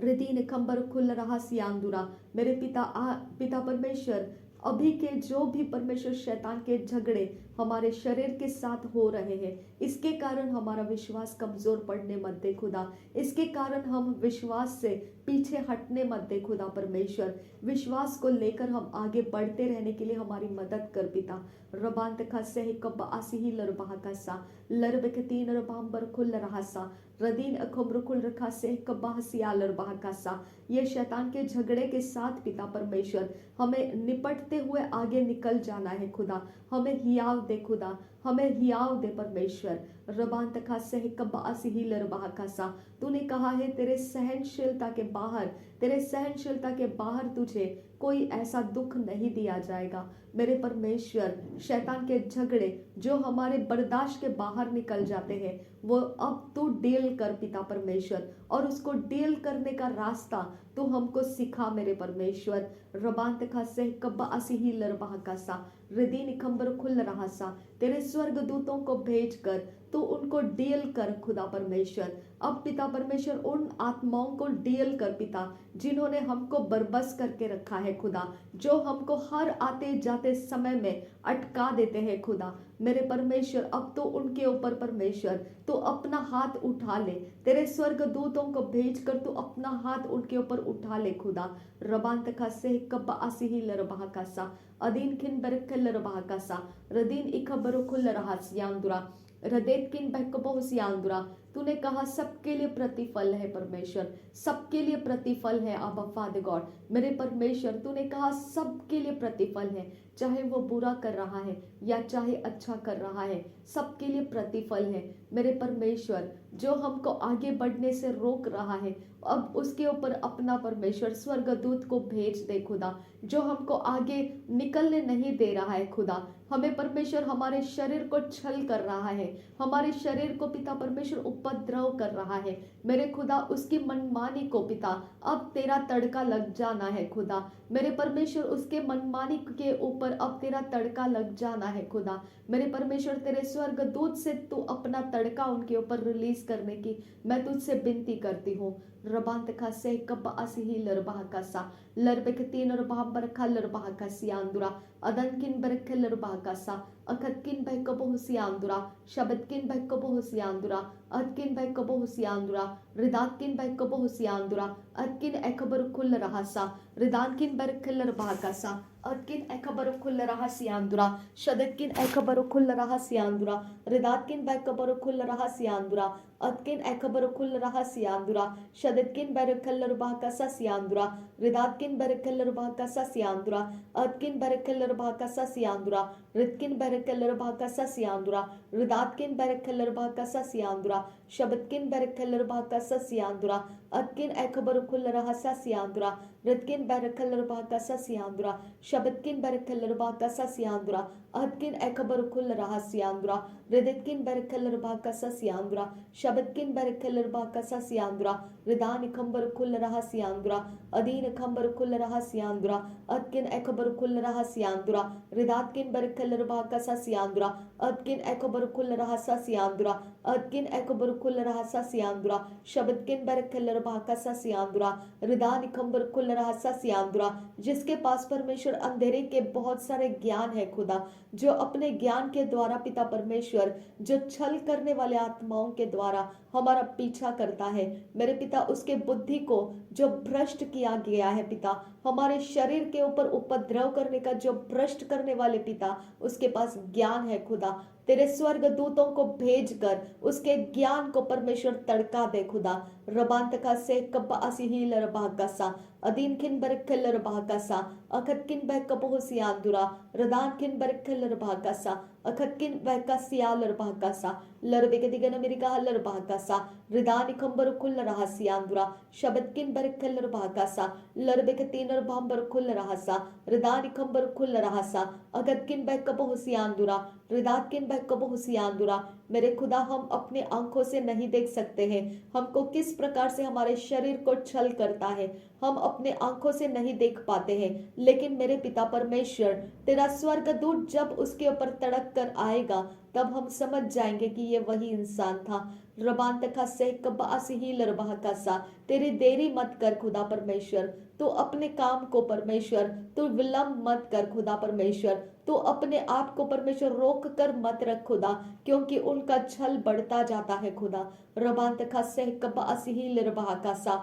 रिदीन कंबर खुल रहा सियांदुरा मेरे पिता परमेश्वर अभी के जो भी परमेश्वर शैतान के झगड़े हमारे शरीर के साथ हो रहे हैं इसके कारण हमारा विश्वास कमजोर पड़ने मत दे खुदा। इसके कारण हम विश्वास से पीछे हटने मत दे खुदा परमेश्वर। विश्वास को लेकर हम आगे बढ़ते रहने के लिए हमारी मदद कर पिता। रबान तखा से ही कब्बा आसी ही लरबाह का सा लरब के तीन रबाम बर खुल रहा सा रदीन अखबरुकुल रखा से कब्बाह सियालर बाहकासा। ये शैतान के झगड़े के साथ पिता परमेश्वर हमें निपटते हुए आगे निकल जाना है खुदा। हमें हियाव दे खुदा, हमें हियाव दे परमेश्वर। रबान तखा से कब्बा सिहिलर बाहकासा। तूने कहा है तेरे सहनशीलता के बाहर, तेरे सहनशीलता के बाहर तुझे कोई ऐसा दुख नहीं दिया जाएगा। मेरे परमेश्वर, शैतान के झगड़े जो हमारे बर्दाश्त के बाहर निकल जाते हैं वो अब तू डील कर पिता परमेश्वर, और उसको डील करने का रास्ता तू हमको सिखा मेरे परमेश्वर। रबांत का से कब्बा असिही लरबाहकासा रिदीन खंबर खुल रहा सा। तेरे स्वर्ग दूतों को भेज कर तू उनको डील कर खुदा परमेश्वर। अब पिता परमेश्वर उन आत्माओं को डील कर पिता जिन्होंने हमको बरबस करके रखा है खुदा, जो हमको हर आते जाते समय में अटका देते हैं खुदा। मेरे परमेश्वर अब तो उनके ऊपर परमेश्वर तो अपना हाथ उठा ले, तेरे स्वर्ग दूतों को भेज कर तू अपना हाथ उनके ऊपर उठा ले खुदा। रबांत का से कब्बा असिही लरबाहकासा अदीन खिन बरकल लरबाहकासा रदीन इखबरुकुल रहस्यांदुरा रदेत किन बहकबोहसियांदुरा। तूने कहा सबके लिए प्रतिफल है परमेश्वर, सबके लिए प्रतिफल है आबा फादर गॉड। मेरे परमेश्वर तूने कहा सबके लिए प्रतिफल है, चाहे वो बुरा कर रहा है या चाहे अच्छा कर रहा है, सबके लिए प्रतिफल है। मेरे परमेश्वर जो हमको आगे बढ़ने से रोक रहा है अब उसके ऊपर अपना परमेश्वर स्वर्गदूत को भेज दे खुदा, जो हमको आगे निकलने नहीं दे रहा है खुदा। हमें परमेश्वर हमारे शरीर को छल कर रहा है, हमारे शरीर को पिता परमेश्वर उपद्रव कर रहा है। मेरे खुदा उसकी मनमानी को पिता अब तेरा तड़का लग जाना है खुदा। मेरे परमेश्वर उसके मनमानी के ऊपर अब तेरा तड़का लग जाना है खुदा। मेरे परमेश्वर तेरे स्वर्ग दूत से तू अपना तड़का उनके ऊपर रिलीज करने की मैं तुझसे विनती करती हूँ। रबांत का से कब्बा असिही लरबाह का सा लरबेक तीन रबाह बरखा लरबाह का सियांदुरा अदन किन बरखे लरबाह का सा अखत किन बह कबो हुसियांदुरा शब्द किन बह कबो हुसियांदुरा अद किन बह कबो हुसियांदुरा रिदात किन बह कबो हुसियांदुरा अद किन एकबर खुल रहा सा रिदान किन बरखे लरबाह का सा अदकिन एकबर खुल रहा सियांदुरा शदकिन एकबर खुल रहा सियांदुरा रिदातकिन बैकबर खुल रहा सियांदुरा अदकिन एकबर खुल रहा सियांदुरा शदकिन बैरकलर बाकसा सियांदुरा रिदातकिन बैरकलर बाकसा सियांदुरा अदकिन बैरकलर बाकसा सियांदुरा रिदकिन बैरकलर बाकसा सियांदुरा रिदातकिन बैरकलर बाकसा सियांदुरा शबदकिन बैरकलर बाकसा सियांदुरा अदकिन एकबर खुल रहा सियांदुरा रिदकिन बैरकलर बाकसा सियांदुरा शबदकिन बरकलर बाकसा सियांदुरा अदकिन एकबर खुल रहा सियांदुरा रिदकिन बरकलर बाकसा सियांदुरा शबदकिन बरकलर बाकसा सियांदुरा रिदान खंबर खुल रहा सियांदुरा अदीन खंबर खुल रहा सियांदुरा अदकिन एकबर खुल रहा सियांदुरा रिदातकिन बरकलर बाकसा सियांदुरा अदकिन एकबर खुल रहा सियांदुरा अदकिन एकबर खुल रहा सियांदुरा शबदकिन बरकलर बाकसा सियांदुरा रिदान खंबर खुल रहा सियांदुरा। जिसके पास परमेश्वर अंधेरे के बहुत सारे ज्ञान है खुदा, जो अपने ज्ञान के द्वारा पिता परमेश्वर जो छल करने वाले आत्माओं के द्वारा हमारा पीछा करता है मेरे पिता, उसके बुद्धि को जो भ्रष्ट किया गया है पिता, हमारे शरीर के ऊपर उपद्रव करने का जो भ्रष्ट करने वाले पिता उसके पास ज्ञान है खुदा। तेरे स्वर्ग दूतों को भेज कर उसके ज्ञान को परमेश्वर तड़का दे खुदा। रबांत का से कब्बा असिही लरबाहकासा अदीन किन बरकल लरबाहकासा अखत किन बहकबो सियांदुरा रदान किन बरकल लरबाहकासा अखत किन बहका सिया लरबाहकासा लरबे के दिगन मेरी कहा लरबाहकासा रिदान खंबर खुल रहा सियांदुरा शब्द किन बरकल लरबाहकासा लरबे के तीन रबांबर खुल रहा सा रिदान खंबर खुल रहा सा अगत किन बहकबो सियांदुरा रिदात किन बहकबो सियांदुरा। मेरे खुदा हम अपने आंखों से नहीं देख सकते हैं हमको किस प्रकार से हमारे शरीर को छल करता है, हम अपने आंखों से नहीं देख पाते हैं, लेकिन मेरे पिता परमेश्वर तेरा स्वर्गदूत जब उसके ऊपर तड़क कर आएगा तब हम समझ जाएंगे कि ये वही इंसान था। रबान तका से कबासी लरबाह का सा तेरी देरी मत कर खुदा परमेश्वर, तू अपने काम को परमेश्वर तू विलंब मत कर खुदा परमेश्वर, तू अपने आप को परमेश्वर रोक कर मत रख खुदा, क्योंकि उनका छल बढ़ता जाता है खुदा। रबान तका से कबासी लरबाह का सा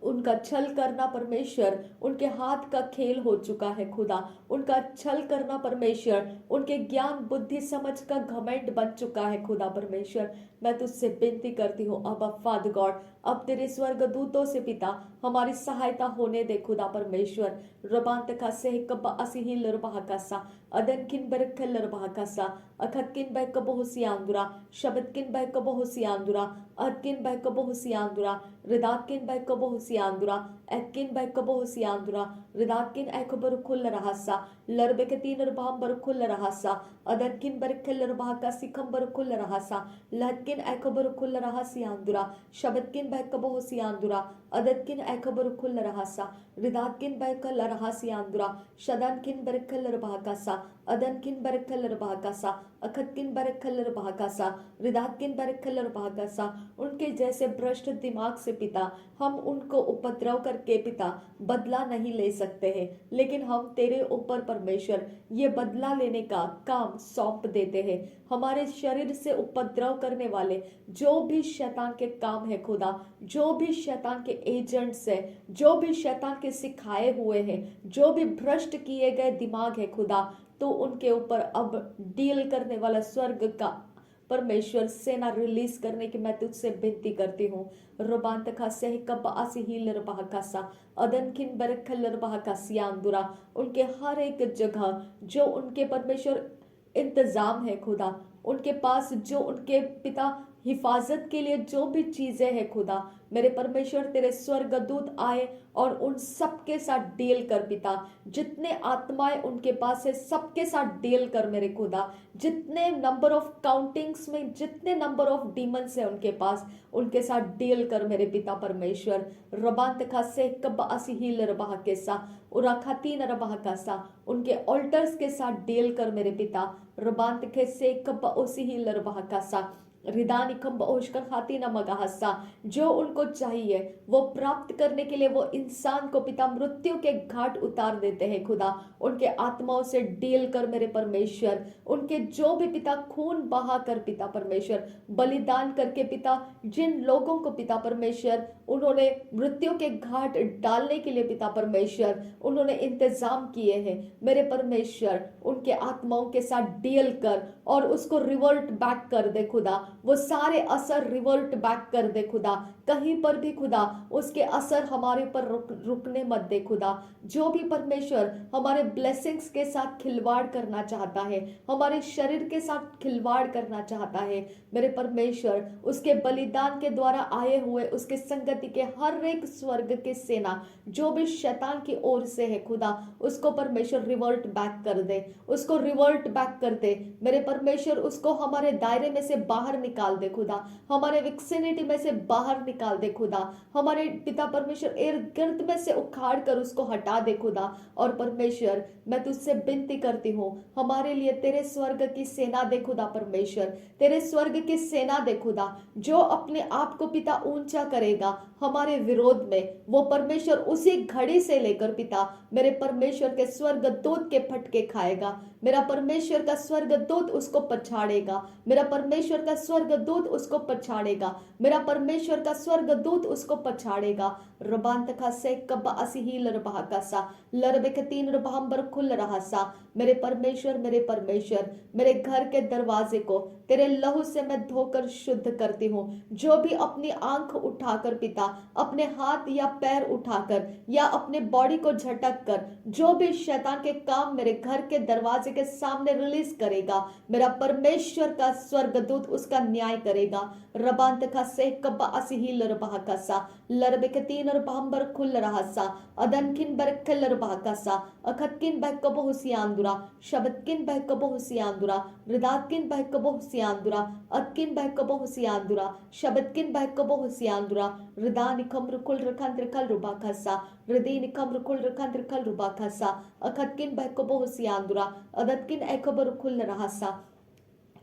उनका छल करना परमेश्वर उनके हाथ का खेल हो चुका है खुदा। उनका छल करना परमेश्वर उनके ज्ञान बुद्धि समझ का घमंड बन चुका है खुदा परमेश्वर। मैं तुझसे विनती करती हूँ अब फादर गॉड, अब तेरे स्वर्गदूतों से पिता हमारी सहायता होने दे खुदा परमेश्वर। रबांत का से कब्बा असिही लरबाह का सा अदन किन बरख लरबाह का सा अखत किन बह कबो हुसियांदुरा शब्द किन बह कबो हुसियांदुरा अद किन बह कबो हुसियांदुरा रिदात किन बह कबो हुसियांदुरा एकिन बह कबो हुसियांदुरा रिदात किन एखबर खुल रहसा लरबे के तीन रबाम बर खुल रहसा अदन किन बरख लरबाह का सिखम बर खुल रहसा लहकिन एखबर खुल रहसियांदुरा शब्द किन बह कबो हुसियांदुरा अदद किन एखबर खुल रहसा रिदात किन बह कल रहसियांदुरा शदन किन बरख लरबाह का सा अदन किन बरख लरबाह का सा अखत किन बरख लरबाह का सा रिदात किन बरख लरबाह का सा। उनके जैसे भ्रष्ट दिमाग से पिता हम उनको उपद्रव करके पिता बदला नहीं ले सकते हैं, लेकिन हम तेरे ऊपर परमेश्वर ये बदला लेने का काम सौंप देते हैं। हमारे शरीर से उपद्रव करने वाले जो भी शैतान के काम है खुदा, जो भी शैतान के एजेंट्स है, जो भी शैतान के सिखाए हुए हैं, जो भी भ्रष्ट किए गए दिमाग है खुदा, तो उनके ऊपर अब डील करने वाला स्वर्ग का परमेश्वर सेना रिलीज करने की मैं तुझसे विनती करती हूँ। रोबांत का सह कब आसी ही लरबाह का सा अदन किन बरख लरबाह का सियांदुरा। उनके हर एक जगह जो उनके परमेश्वर इंतजाम है खुदा, उनके पास जो उनके पिता हिफाजत के लिए जो भी चीजें हैं खुदा, मेरे परमेश्वर तेरे स्वर्गदूत आए और उन सबके साथ डील कर पिता। जितने आत्माएं उनके पास है सबके साथ डील कर मेरे खुदा। जितने नंबर ऑफ काउंटिंग्स में जितने नंबर ऑफ डीमंस है उनके पास, उनके साथ डील कर मेरे पिता परमेश्वर। रबांत का से कब असी ही लरबाह के सा उराखाती नरबाह का सा उनके ऑल्टर्स के साथ डील कर मेरे पिता। रबांत के से कब ओसी ही लरबाह का सा रिदानिकम बओशकर खाती न मगाहसा। जो उनको चाहिए वो प्राप्त करने के लिए वो इंसान को पिता मृत्यु के घाट उतार देते हैं खुदा। उनके आत्माओं से डील कर मेरे परमेश्वर। उनके जो भी पिता खून बहा कर पिता परमेश्वर बलिदान करके पिता जिन लोगों को पिता परमेश्वर उन्होंने मृत्यु के घाट डालने के लिए पिता परमेश्वर उन्होंने इंतजाम किए हैं, मेरे परमेश्वर उनके आत्माओं के साथ डील कर और उसको रिवर्ट बैक कर दे खुदा। वो सारे असर रिवर्ट बैक कर दे खुदा। कहीं पर भी खुदा उसके असर हमारे पर रुकने मत दे खुदा। जो भी परमेश्वर हमारे ब्लेसिंग्स के साथ खिलवाड़ करना चाहता है, हमारे शरीर के साथ खिलवाड़ करना चाहता है, मेरे परमेश्वर उसके बलिदान के द्वारा आए हुए उसके संगति के हर एक स्वर्ग के सेना जो भी शैतान की ओर से है खुदा, उसको परमेश्वर रिवर्ट बैक कर दे, उसको रिवर्ट बैक कर दे मेरे परमेश्वर। उसको हमारे दायरे में से बाहर निकाल दे खुदा, हमारे विक्सिनिटी में से बाहर निकाल दे खुदा, हमारे पिता परमेश्वर इर्द गिर्द में से उखाड़ कर उसको हटा दे खुदा। और परमेश्वर मैं तुझसे विनती करती हूँ हमारे लिए तेरे स्वर्ग की सेना दे खुदा परमेश्वर, तेरे स्वर्ग की सेना दे खुदा। जो अपने आप को पिता ऊंचा करेगा हमारे विरोध में, वो परमेश्वर उसी घड़ी से लेकर पिता मेरे परमेश्वर के स्वर्ग दूत के फटके खाएगा। मेरा परमेश्वर का स्वर्ग दूत उसको पछाड़ेगा, मेरा परमेश्वर का स्वर्ग दूत उसको पछाड़ेगा, मेरा परमेश्वर का स्वर्ग दूत उसको पछाड़ेगा। रबांत का से कब असी ही लरबाह का सा लरबे के तीन रबाम्बर खुल रहा सा। मेरे परमेश्वर मेरे घर के दरवाजे को तेरे लहू से मैं धोकर शुद्ध करती हूँ। जो भी अपनी आंख उठाकर पिता, अपने हाथ या पैर उठाकर या अपने बॉडी को झटक कर जो भी शैतान के काम मेरे घर के दरवाजे के सामने रिलीज करेगा, मेरा परमेश्वर का स्वर्गदूत उसका न्याय करेगा। रबांत का से कब्बा असिही लरबाह का सा लरबे के तीन रबाम्बर खुल रहा सा अदन किन बरख लरबाह का सा अखत किन बह कबो हुसियांदुरा शब्द किन बह कबो हुसियांदुरा रिदात किन बह कबो हुसियांदुरा अद किन बह कबो हुसियांदुरा शब्द किन बह कबो हुसियांदुरा रिदा निकम रुकुल रखन त्रिकल रुबा का सा रिदी निकम रुकुल रखन त्रिकल रुबा का सा अखत किन बह कबो हुसियांदुरा अदद किन एकबर खुल रहा सा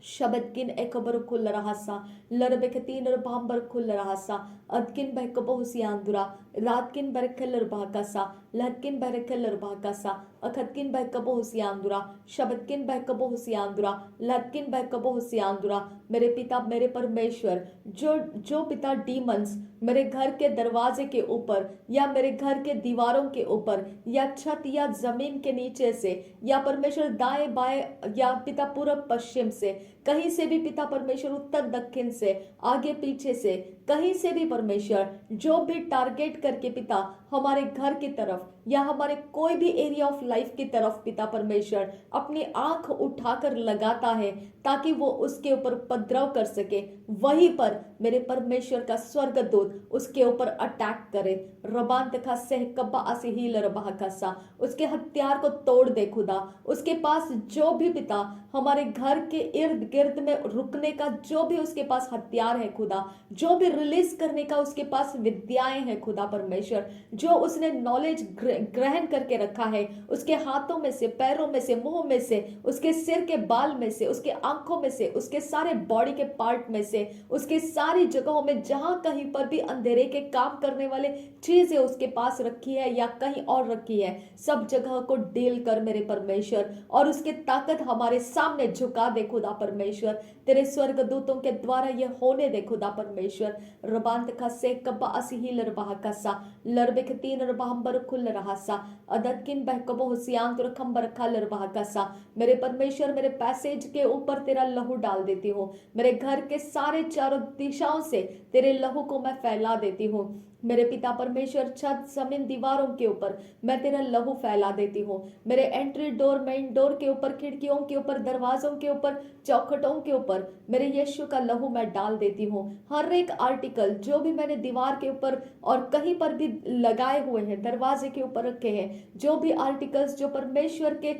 शब्द किन एकबर खुल रहा सा लरबे के तीन रबाम्बर खुल रहा सा अदकिन बहकबो हुसियांदुरा रात किन बरखल लरबाह का सा लहकिन बरखल लरबाह का सा अखतकिन बहकबो हुसियांदुरा शब्द किन बहकबो हुसियांदुरा लहकिन बहकबो हुसियांदुरा। मेरे पिता मेरे परमेश्वर जो पिता डीमंस मेरे घर के दरवाजे के ऊपर या मेरे घर के दीवारों के ऊपर या छत या जमीन के नीचे से या परमेश्वर दाएं बाएं या पिता पूरब पश्चिम से, कहीं से भी पिता परमेश्वर उत्तर दक्षिण से, आगे पीछे से, कहीं से भी परमेश्वर जो भी टारगेट करके पिता हमारे घर की तरफ या हमारे कोई भी एरिया ऑफ लाइफ की तरफ पिता परमेश्वर अपनी आंख उठाकर लगाता है ताकि वो उसके ऊपर उपद्रव कर सके, वहीं पर मेरे परमेश्वर का स्वर्गदूत उसके ऊपर अटैक करे। रबान तखा सह कब्बा असी हील रबा कसा, उसके हथियार को तोड़ दे खुदा। उसके पास जो भी पिता हमारे घर के इर्द गिर्द में रुकने का जो भी उसके पास हथियार है खुदा, जो भी रिलीज करने का उसके पास विद्याएं हैं खुदा परमेश्वर, जो उसने नॉलेज ग्रहण करके रखा है, उसके हाथों में से, पैरों में से, मुंह में से, उसके सिर के बाल में से, उसके आंखों में से, उसके सारे बॉडी के पार्ट में से, उसके सारी जगहों में जहां कहीं पर भी अंधेरे के काम करने वाले चीजें उसके पास रखी है या कहीं और रखी है, सब जगह को डील कर मेरे परमेश्वर, और उसकी ताकत हमारे सामने झुका दे खुदा परमेश्वर। तेरे स्वर्गदूतों के द्वारा ये होने दे खुदा परमेश्वर। रबांत खसे कब्बा असीही लरबाह कसा लरबेख तीन रबाहंबर खुल रहा सा अदत किन बहकबो हुसियान तुर खंबर खा लरबाह कसा। मेरे परमेश्वर मेरे पैसेज के ऊपर तेरा लहू डाल देती हूँ, मेरे घर के सारे चारों दिशाओं से तेरे लहू को मैं फैला देती हूँ। मेरे पिता परमेश्वर छत जमीन दीवारों के ऊपर मैं तेरा लहू फैला देती हूँ। मेरे एंट्री डोर, मेन डोर के ऊपर, खिड़कियों के ऊपर, दरवाजों के ऊपर, चौखटों के ऊपर मेरे यीशु का लहू मैं डाल देती हूँ। हर एक आर्टिकल जो भी मैंने दीवार के ऊपर और कहीं पर भी लगाए हुए हैं, दरवाजे के ऊपर रखे हैं, जो भी आर्टिकल्स जो परमेश्वर के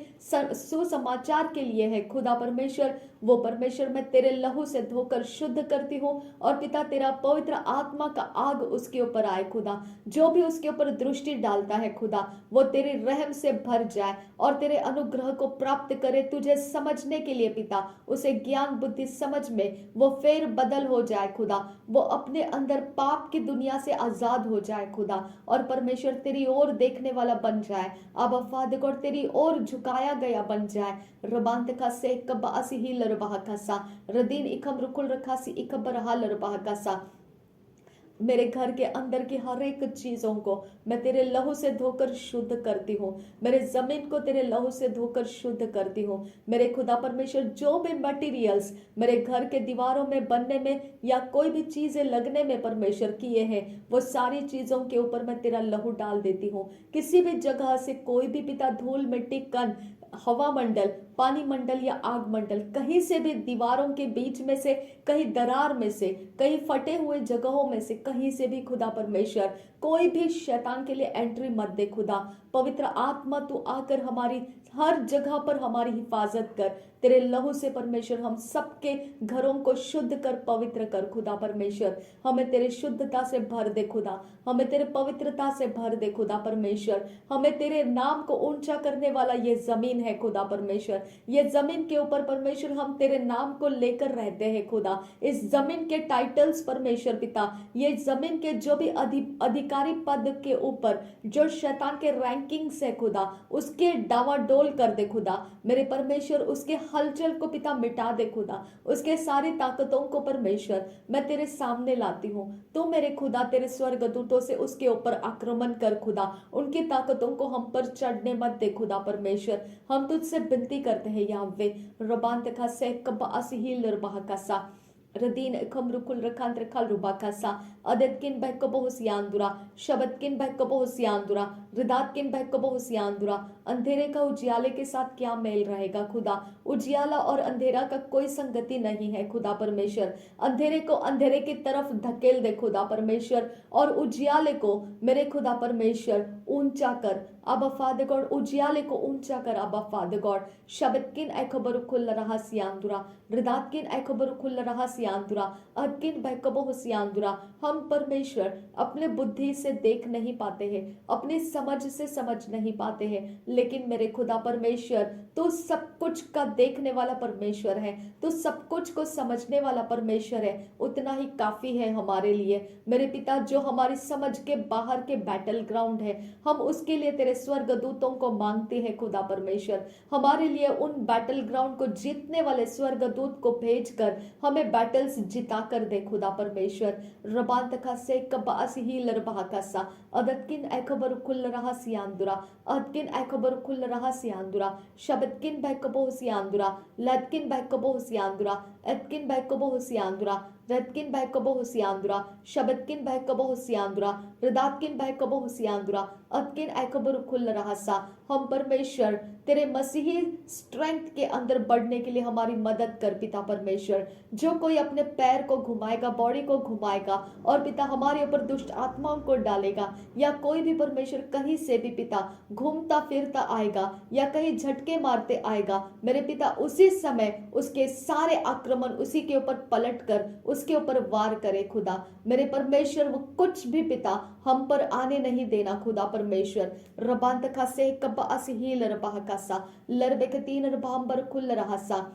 सुसमाचार के लिए है खुदा परमेश्वर, वो परमेश्वर मैं तेरे लहू से धोकर शुद्ध करती हूँ। और पिता तेरा पवित्र आत्मा का आग उसके ऊपर आए खुदा, जो भी उसके ऊपर दृष्टि डालता है खुदा, वो तेरे रहम से भर जाए और तेरे अनुग्रह को प्राप्त करे। तुझे समझने के लिए पिता उसे ज्ञान बुद्धि समझ में वो फेर बदल हो जाए खुदा, वो अपने अंदर पाप की दुनिया से आजाद हो जाए खुदा, और परमेश्वर तेरी ओर देखने वाला बन जाए। अब फादर गॉड तेरी ओर झुकाया गया बन जाए। रबांत का से कब्बा असी ही लरबाह कसा रदीन इकम रुकुल रखासी इकब रहा लरबाह कसा। मेरे घर के अंदर की हर एक चीजों को मैं तेरे लहू से धोकर शुद्ध करती हूँ, मेरे जमीन को तेरे लहू से धोकर शुद्ध करती हूँ। मेरे खुदा परमेश्वर जो भी मटेरियल्स मेरे घर के दीवारों में बनने में या कोई भी चीजें लगने में परमेश्वर किए हैं, वो सारी चीजों के ऊपर मैं तेरा लहू डाल देती हूँ। किसी भी जगह से कोई भी पिता धूल मिट्टी कण हवा मंडल, पानी मंडल या आग मंडल, कहीं से भी दीवारों के बीच में से, कहीं दरार में से, कहीं फटे हुए जगहों में से, कहीं से भी खुदा परमेश्वर कोई भी शैतान के लिए एंट्री मत दे खुदा। पवित्र आत्मा तू आकर हमारी हर जगह पर हमारी हिफाजत कर। तेरे लहू से परमेश्वर हम सबके घरों को शुद्ध कर, पवित्र कर खुदा परमेश्वर। हमें तेरे शुद्धता से भर दे खुदा, हमें तेरे पवित्रता से भर दे खुदा परमेश्वर। हमें तेरे नाम को ऊंचा करने वाला ये जमीन है खुदा परमेश्वर। ये जमीन के ऊपर परमेश्वर हम तेरे नाम को लेकर रहते हैं खुदा। इस जमीन के टाइटल्स परमेश्वर पिता, ये जमीन के जो भी अधिकारी पद के ऊपर जो शैतान के रैंकिंग्स है खुदा, उसके डावाडोल कर दे खुदा। मेरे परमेश्वर उसके हलचल को पिता मिटा दे खुदा, उसके सारी ताकतों को परमेश्वर मैं तेरे सामने लाती हूँ। तो मेरे खुदा तेरे स्वर्गदूतों से उसके ऊपर आक्रमण कर खुदा, उनकी ताकतों को हम पर चढ़ने मत दे खुदा परमेश्वर। हम तुझसे विनती करते हैं यावे रबान तखा से कब्बा असीही लरबाह कसा रदीन खमरुकुल रखांत रखल रुबाकासा अदत किन बहकबो हुसियानदुरा शबद किन बहकबो हुसियानदुरा रिदात किन बहकबो हुसियानदुरा। अंधेरे का उजियाले के साथ क्या मेल रहेगा खुदा? उजियाला और अंधेरा का कोई संगति नहीं है खुदा परमेश्वर। अंधेरे को अंधेरे की तरफ धकेल दे खुदा परमेश्वर, और उजियाले को मेरे खुदा परमेश्वर ऊंचा कर। अब फादर गॉड उजियाले को ऊंचा कर। अब फादर गॉड शबद किन ऐखबर खुल रहा सियानदुरा रिदात किन ऐखबर खुल रहा सियानदुरा अदकिन बहकबो हुसियानदुरा। हम परमेश्वर अपने बुद्धि से देख नहीं पाते हैं, अपनी समझ से समझ नहीं पाते हैं, लेकिन मेरे खुदा परमेश्वर तू सब कुछ का देखने वाला परमेश्वर है, तू सब कुछ को समझने वाला परमेश्वर है। उतना ही काफी है हमारे लिए मेरे पिता। जो हमारी समझ के बाहर के बैटल ग्राउंड है, हम उसके लिए तेरे स्वर्गदूतों को मांगते हैं खुदा परमेश्वर। हमारे लिए उन बैटल ग्राउंड को जीतने वाले स्वर्गदूत को भेजकर हमें बैटल्स जिता कर दे खुदा परमेश्वर। रबांतका से कबास ही लरबाका सा अदतकिन एकबर कुल रहा सियांदुरा अदकिन एकबर कुल रहा सियांदुरा शबतकिन बैकबो सियांदुरा लदकिन बैकबो सियांदुरा एदकिन बैकबो सियांदुरा रदकिन बैकबो सियांदुरा शबतकिन बैकबो सियांदुरा रदातकिन बैकबो सियांदुरा अदकिन एकबर कुल रहा सा। हम परमेश्वर तेरे मसीही स्ट्रेंथ के अंदर बढ़ने के लिए हमारी मदद कर पिता परमेश्वर। जो कोई अपने पैर को घुमाएगा, बॉडी को घुमाएगा और पिता हमारे ऊपर दुष्ट आत्माओं को डालेगा, या कोई भी परमेश्वर कहीं से भी पिता घूमता फिरता आएगा या कहीं झटके मारते आएगा, मेरे पिता उसी समय उसके सारे आक्रमण उसी के ऊपर पलट कर उसके ऊपर वार करे खुदा। मेरे परमेश्वर वो कुछ भी पिता हम पर आने नहीं देना खुदा परमेश्वर। रबांत खासे कब्बा असही लरबाह कासा लरबेकतीन रबांबर खुल रहा सा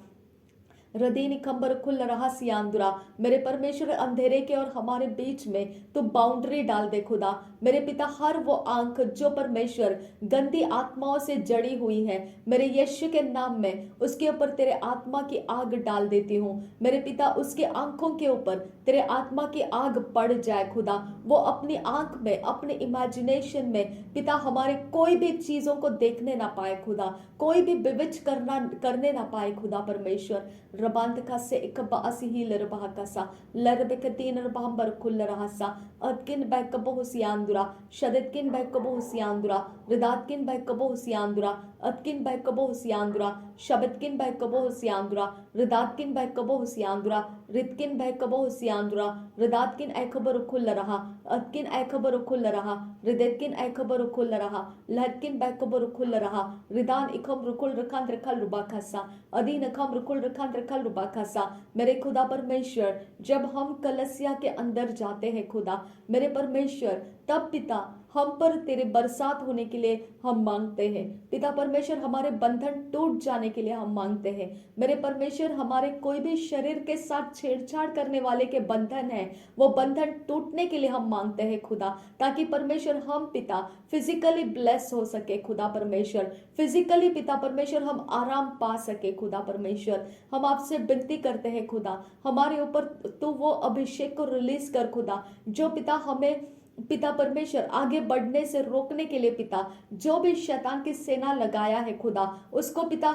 रदीनी खंबर खुल रहा सियांदुरा। मेरे परमेश्वर अंधेरे के और हमारे बीच में तो बाउंड्री डाल दे खुदा। मेरे पिता हर वो आंख जो परमेश्वर गंदी आत्माओं से जड़ी हुई है, मेरे यीशु के नाम में उसके ऊपर तेरे आत्मा की आग डाल देती हूँ। मेरे पिता उसके आंखों के ऊपर तेरे आत्मा की आग पड़ जाए खुदा। वो अपनी आंख में, अपने इमेजिनेशन में पिता हमारे कोई भी चीजों को देखने ना पाए खुदा, कोई भी विविच करने ना पाए खुदा परमेश्वर। रबांत का से इकबा असही लरबाह का सा लरबे तीन रबांबर खुल रहा सा अदकिन बैकबो हुसियांदुरा शदतकिन बैकबो हुसियांदुरा रिदातकिन बैकबो हुसियांदुरा अदकिन बैकबो हुसियांदुरा शबतकिन बैकबो हुसियांदुरा रिदातकिन बैकबो हुसियांदुरा रितकिन बैकबो हुसियांदुरा रिदातकिन ऐखबर खुल रहा अदकिन ऐखबर खुल रहा रिदतकिन ऐखबर खुल रहा लहतकिन बैकबर खुल रहा रिदान इखम रुकुल रखान रखल रुबा खसा अदीन अखम रुकुल रखान रखल रुबा खसा। मेरे खुदा परमेश्वर, जब हम कलसिया के अंदर जाते हैं खुदा मेरे परमेश्वर, तब पिता हम पर तेरे बरसात होने के लिए हम मांगते हैं। पिता परमेश्वर, हमारे बंधन टूट जाने के लिए हम मांगते हैं। मेरे परमेश्वर, हमारे कोई भी शरीर के साथ छेड़छाड़ करने वाले के बंधन है, वो बंधन टूटने के लिए हम मांगते हैं खुदा, ताकि परमेश्वर हम पिता फिजिकली ब्लेस हो सके खुदा परमेश्वर। फिजिकली पिता परमेश्वर हम आराम पा सके खुदा परमेश्वर। हम आपसे विनती करते हैं खुदा, हमारे ऊपर तो वो अभिषेक को रिलीज कर खुदा, जो पिता हमें पिता परमेश्वर आगे बढ़ने से रोकने के लिए पिता जो भी शैतान की सेना लगाया है खुदा, उसको पिता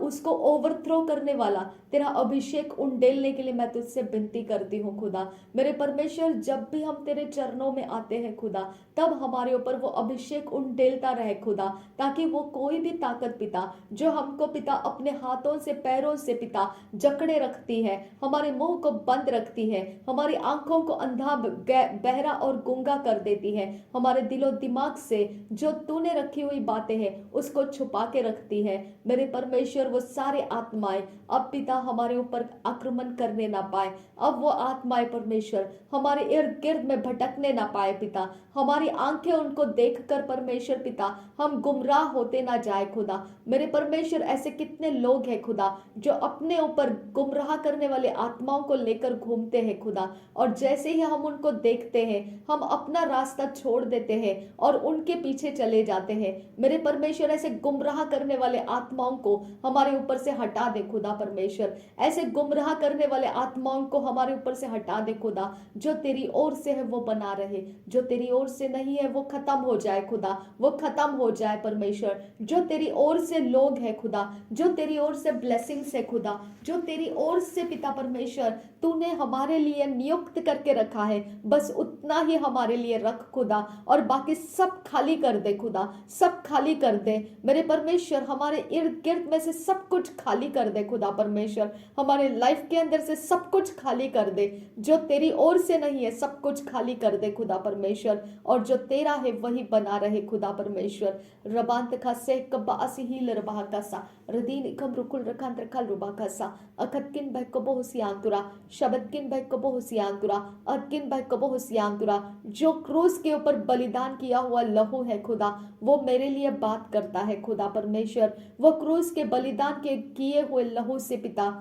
उसको ओवरथ्रो करने वाला तेरा अभिषेक उंडेलने के लिए मैं तुझसे विनती करती हूँ खुदा। मेरे परमेश्वर, जब भी हम तेरे चरणों में आते हैं खुदा, तब हमारे ऊपर वो अभिषेक उंडेलता रहे खुदा, ताकि वो कोई भी ताकत पिता जो हमको पिता अपने हाथों से पैरों से पिता जकड़े रखती है, हमारे मुंह को बंद रखती है, हमारी आंखों को अंधा बहरा और गूंगा कर देती है, हमारे दिलो दिमाग से जो तूने रखी हुई बातें हैं उसको छुपा के रखती है। मेरे परमेश्वर, वो सारे आत्माएं अब पिता हमारे ऊपर आक्रमण करने ना पाए। अब वो आत्माएं परमेश्वर हमारे इर्द गिर्द में भटकने ना पाए पिता। हमारी आंखें उनको देखकर परमेश्वर पिता हम गुमराह होते ना जाए खुदा। मेरे परमेश्वर, ऐसे कितने लोग हैं खुदा जो अपने ऊपर गुमराह करने वाले आत्माओं को लेकर घूमते हैं खुदा, और जैसे ही हम उनको देखते हैं हम अपना रास्ता छोड़ देते हैं और उनके पीछे चले जाते हैं। मेरे परमेश्वर, ऐसे गुमराह करने वाले आत्माओं को हमारे ऊपर से हटा दे खुदा परमेश्वर। ऐसे गुमराह करने वाले आत्माओं को हमारे ऊपर से हटा दे खुदा। जो तेरी ओर से है वो बना रहे, जो तेरी ओर से नहीं है वो खत्म हो जाए खुदा, वो खत्म हो जाए परमेश्वर। जो तेरी ओर से लोग है खुदा, जो तेरी ओर से ब्लेसिंग्स है खुदा, जो तेरी ओर से पिता परमेश्वर तूने हमारे लिए नियुक्त करके रखा है, बस उतना ही हमारे लिए रख खुदा, और बाकी सब खाली कर दे खुदा, सब खाली कर दे मेरे परमेश्वर। हमारे इर्द गिर्द में से सब कुछ खाली कर दे खुदा परमेश्वर। हमारे लाइफ के अंदर से सब कुछ खाली कर दे, जो तेरी ओर से नहीं है सब कुछ खाली कर दे खुदा परमेश्वर। और जो तेरा है वही बना रहे खुदा परमेश्वर। रबांत का से कब्बा असीहील रबा कसा रदीन कम रुकुल रखांत रखल रुबा कसा अखतकिन बह कबो हुसियांतुरा शबदकिन बह कबो हुसियांतुरा अदकिन बह कबो हुसियांतुरा। जो क्रूस के ऊपर बलिदान किया हुआ लहू है खुदा, वो मेरे लिए बात करता है खुदा परमेश्वर। वो क्रूस के बलिदान के किए हुए लहू से पिता